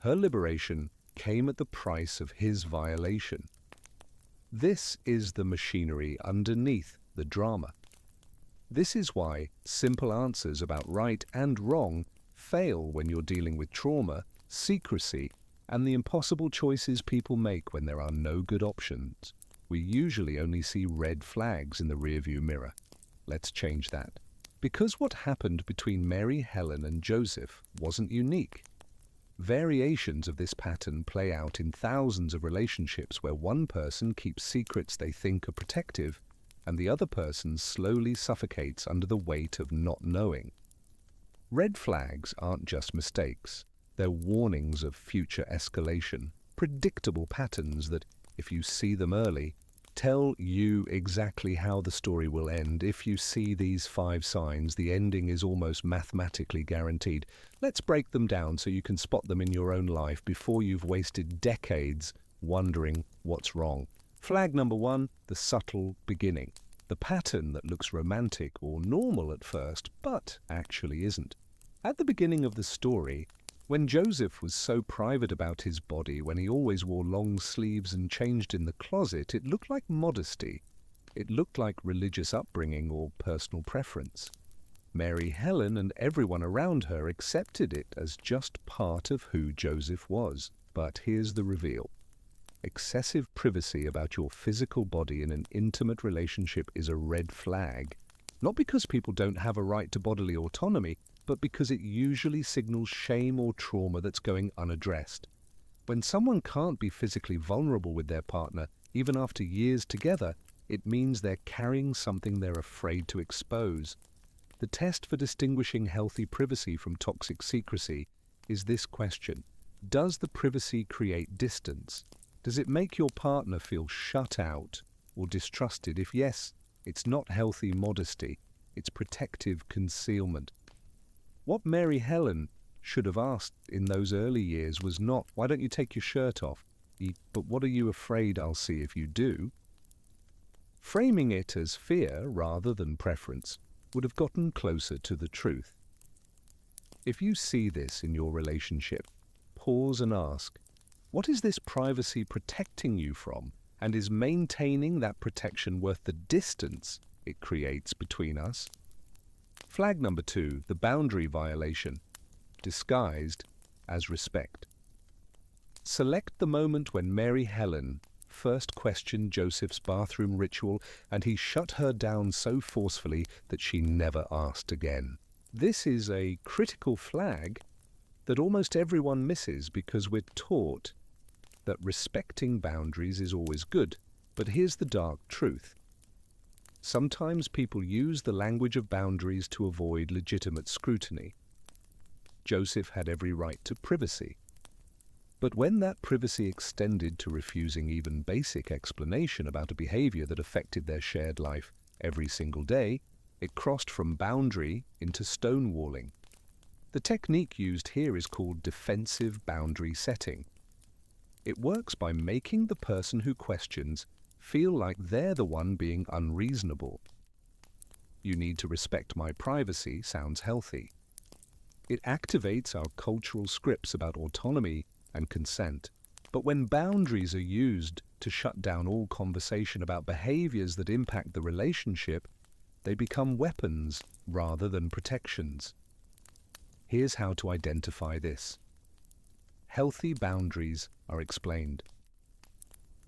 [SPEAKER 1] Her liberation came at the price of his violation. This is the machinery underneath the drama. This is why simple answers about right and wrong fail when you're dealing with trauma, secrecy, and the impossible choices people make when there are no good options. We usually only see red flags in the rearview mirror. Let's change that. Because what happened between Mary Helen and Joseph wasn't unique. Variations of this pattern play out in thousands of relationships where one person keeps secrets they think are protective, and the other person slowly suffocates under the weight of not knowing. Red flags aren't just mistakes. They're warnings of future escalation, predictable patterns that, if you see them early, tell you exactly how the story will end. If you see these 5 signs, the ending is almost mathematically guaranteed. Let's break them down so you can spot them in your own life before you've wasted decades wondering what's wrong. Flag number 1, the subtle beginning. The pattern that looks romantic or normal at first, but actually isn't. At the beginning of the story, when Joseph was so private about his body, when he always wore long sleeves and changed in the closet, it looked like modesty. It looked like religious upbringing or personal preference. Mary Helen and everyone around her accepted it as just part of who Joseph was. But here's the reveal. Excessive privacy about your physical body in an intimate relationship is a red flag, not because people don't have a right to bodily autonomy, but because it usually signals shame or trauma that's going unaddressed. When someone can't be physically vulnerable with their partner, even after years together, it means they're carrying something they're afraid to expose. The test for distinguishing healthy privacy from toxic secrecy is this question: does the privacy create distance? Does it make your partner feel shut out or distrusted? If yes, it's not healthy modesty, it's protective concealment. What Mary Helen should have asked in those early years was not, "Why don't you take your shirt off?" but "What are you afraid I'll see if you do?" Framing it as fear rather than preference would have gotten closer to the truth. If you see this in your relationship, pause and ask, what is this privacy protecting you from, and is maintaining that protection worth the distance it creates between us? Flag number 2, the boundary violation, disguised as respect. Select the moment when Mary Helen first questioned Joseph's bathroom ritual and he shut her down so forcefully that she never asked again. This is a critical flag that almost everyone misses because we're taught that respecting boundaries is always good. But here's the dark truth. Sometimes people use the language of boundaries to avoid legitimate scrutiny. Joseph had every right to privacy. But when that privacy extended to refusing even basic explanation about a behavior that affected their shared life every single day, it crossed from boundary into stonewalling. The technique used here is called defensive boundary setting. It works by making the person who questions feel like they're the one being unreasonable. "You need to respect my privacy" sounds healthy. It activates our cultural scripts about autonomy and consent. But when boundaries are used to shut down all conversation about behaviors that impact the relationship, they become weapons rather than protections. Here's how to identify this. Healthy boundaries are explained.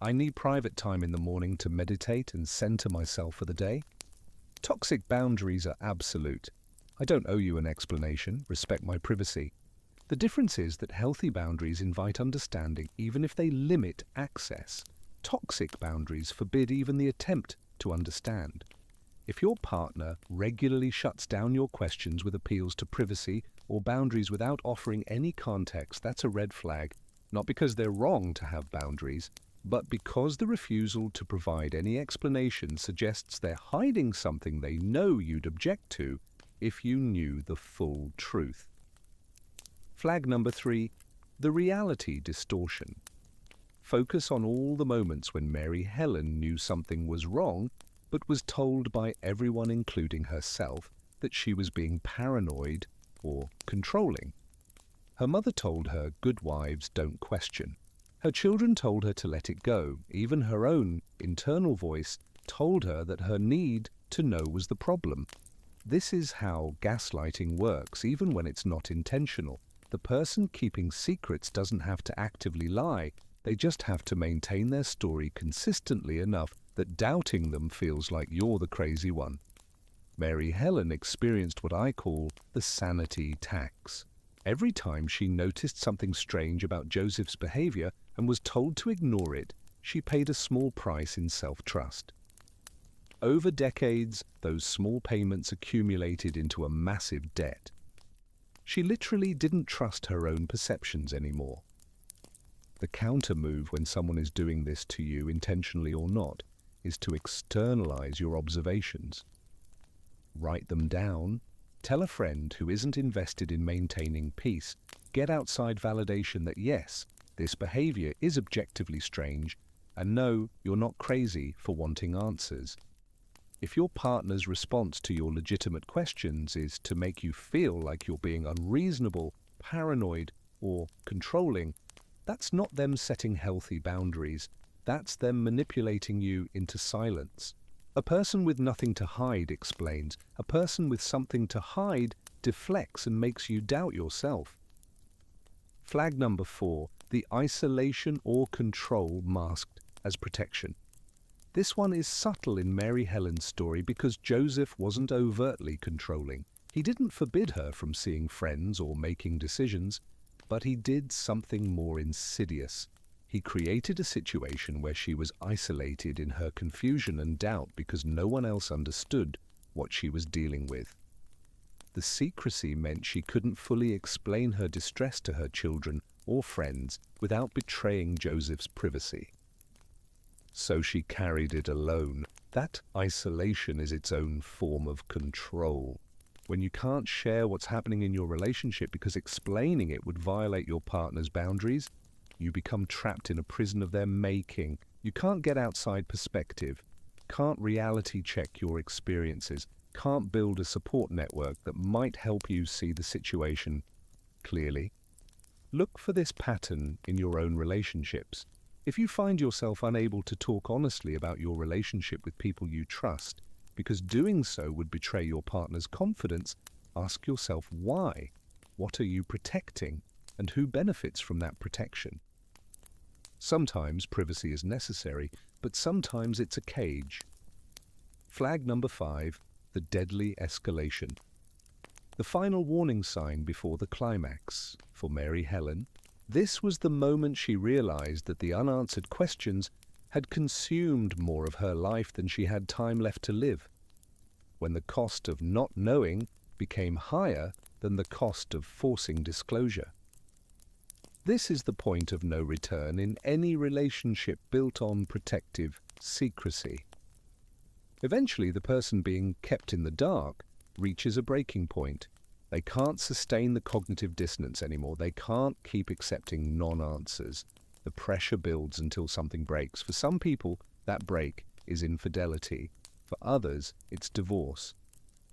[SPEAKER 1] I need private time in the morning to meditate and center myself for the day. Toxic boundaries are absolute. I don't owe you an explanation. Respect my privacy. The difference is that healthy boundaries invite understanding even if they limit access. Toxic boundaries forbid even the attempt to understand. If your partner regularly shuts down your questions with appeals to privacy or boundaries without offering any context, that's a red flag, not because they're wrong to have boundaries, but because the refusal to provide any explanation suggests they're hiding something they know you'd object to if you knew the full truth. Flag number 3, the reality distortion. Focus on all the moments when Mary Helen knew something was wrong, but was told by everyone, including herself, that she was being paranoid or controlling. Her mother told her good wives don't question. Her children told her to let it go. Even her own internal voice told her that her need to know was the problem. This is how gaslighting works, even when it's not intentional. The person keeping secrets doesn't have to actively lie. They just have to maintain their story consistently enough that doubting them feels like you're the crazy one. Mary Helen experienced what I call the sanity tax. Every time she noticed something strange about Joseph's behavior and was told to ignore it, she paid a small price in self-trust. Over decades, those small payments accumulated into a massive debt. She literally didn't trust her own perceptions anymore. The counter move when someone is doing this to you, intentionally or not, is to externalize your observations. Write them down. Tell a friend who isn't invested in maintaining peace. Get outside validation that yes, this behavior is objectively strange, And no, you're not crazy for wanting answers. If your partner's response to your legitimate questions is to make you feel like you're being unreasonable, paranoid, or controlling, that's not them setting healthy boundaries. That's them manipulating you into silence. A person with nothing to hide explains. A person with something to hide deflects and makes you doubt yourself. Flag number 4, the isolation or control masked as protection. This one is subtle in Mary Helen's story because Joseph wasn't overtly controlling. He didn't forbid her from seeing friends or making decisions, but he did something more insidious. He created a situation where she was isolated in her confusion and doubt because no one else understood what she was dealing with. The secrecy meant she couldn't fully explain her distress to her children or friends without betraying Joseph's privacy. So she carried it alone. That isolation is its own form of control. When you can't share what's happening in your relationship because explaining it would violate your partner's boundaries, you become trapped in a prison of their making. You can't get outside perspective, can't reality check your experiences, can't build a support network that might help you see the situation clearly. Look for this pattern in your own relationships. If you find yourself unable to talk honestly about your relationship with people you trust, because doing so would betray your partner's confidence, ask yourself why. What are you protecting, and who benefits from that protection? Sometimes privacy is necessary, but sometimes it's a cage. Flag number 5, the deadly escalation. The final warning sign before the climax. For Mary Helen, this was the moment she realized that the unanswered questions had consumed more of her life than she had time left to live. When the cost of not knowing became higher than the cost of forcing disclosure. This is the point of no return in any relationship built on protective secrecy. Eventually, the person being kept in the dark reaches a breaking point. They can't sustain the cognitive dissonance anymore. They can't keep accepting non-answers. The pressure builds until something breaks. For some people, that break is infidelity. For others, it's divorce.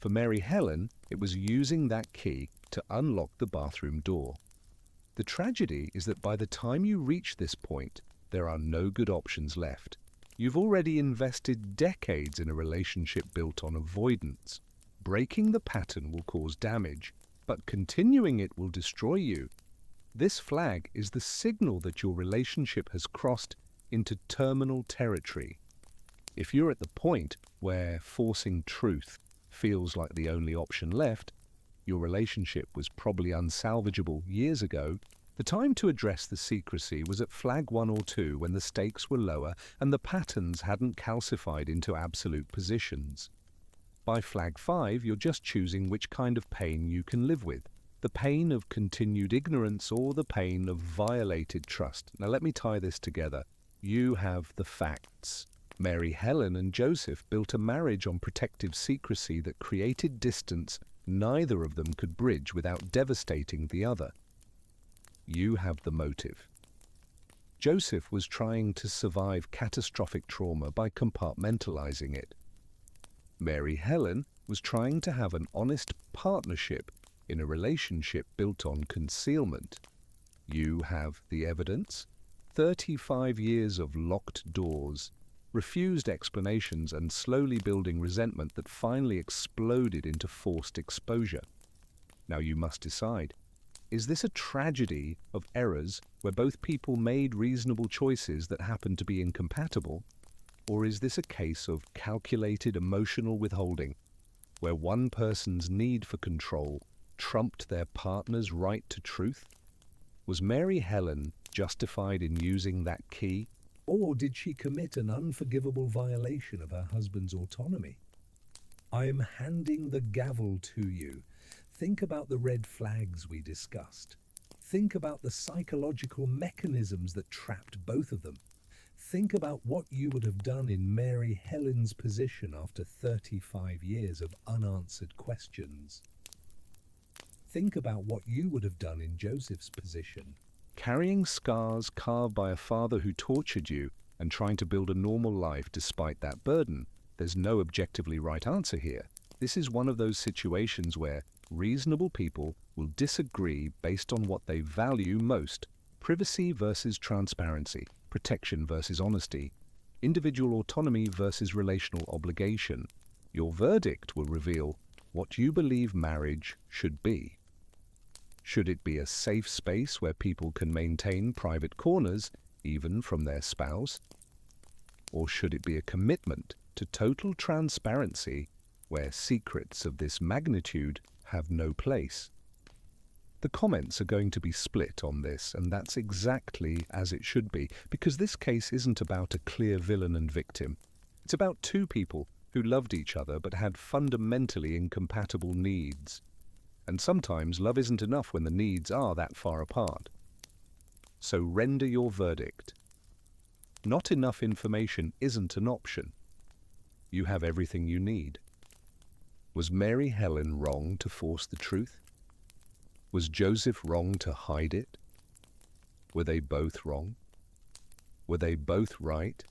[SPEAKER 1] For Mary Helen, it was using that key to unlock the bathroom door. The tragedy is that by the time you reach this point, there are no good options left. You've already invested decades in a relationship built on avoidance. Breaking the pattern will cause damage, but continuing it will destroy you. This flag is the signal that your relationship has crossed into terminal territory. If you're at the point where forcing truth feels like the only option left, your relationship was probably unsalvageable years ago. The time to address the secrecy was at flag 1 or 2 when the stakes were lower and the patterns hadn't calcified into absolute positions. By flag 5, you're just choosing which kind of pain you can live with. The pain of continued ignorance or the pain of violated trust. Now let me tie this together. You have the facts. Mary Helen and Joseph built a marriage on protective secrecy that created distance neither of them could bridge without devastating the other. You have the motive. Joseph was trying to survive catastrophic trauma by compartmentalizing it. Mary Helen was trying to have an honest partnership in a relationship built on concealment. You have the evidence. 35 years of locked doors, refused explanations, and slowly building resentment that finally exploded into forced exposure. Now you must decide. Is this a tragedy of errors where both people made reasonable choices that happened to be incompatible? Or is this a case of calculated emotional withholding, where one person's need for control trumped their partner's right to truth? Was Mary Helen justified in using that key?
[SPEAKER 2] Or did she commit an unforgivable violation of her husband's autonomy? I'm handing the gavel to you. Think about the red flags we discussed. Think about the psychological mechanisms that trapped both of them. Think about what you would have done in Mary Helen's position after 35 years of unanswered questions. Think about what you would have done in Joseph's position.
[SPEAKER 1] Carrying scars carved by a father who tortured you, and trying to build a normal life despite that burden. There's no objectively right answer here. This is one of those situations where reasonable people will disagree based on what they value most: privacy versus transparency, protection versus honesty, individual autonomy versus relational obligation. Your verdict will reveal what you believe marriage should be. Should it be a safe space where people can maintain private corners, even from their spouse? Or should it be a commitment to total transparency where secrets of this magnitude have no place? The comments are going to be split on this, and that's exactly as it should be, because this case isn't about a clear villain and victim. It's about two people who loved each other but had fundamentally incompatible needs. And sometimes love isn't enough when the needs are that far apart. So render your verdict. Not enough information isn't an option. You have everything you need. Was Mary Helen wrong to force the truth? Was Joseph wrong to hide it? Were they both wrong? Were they both right?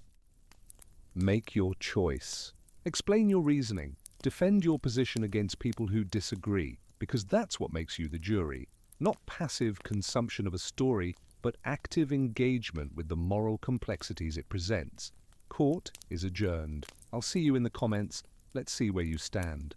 [SPEAKER 1] Make your choice. Explain your reasoning. Defend your position against people who disagree, because that's what makes you the jury. Not passive consumption of a story, but active engagement with the moral complexities it presents. Court is adjourned. I'll see you in the comments. Let's see where you stand.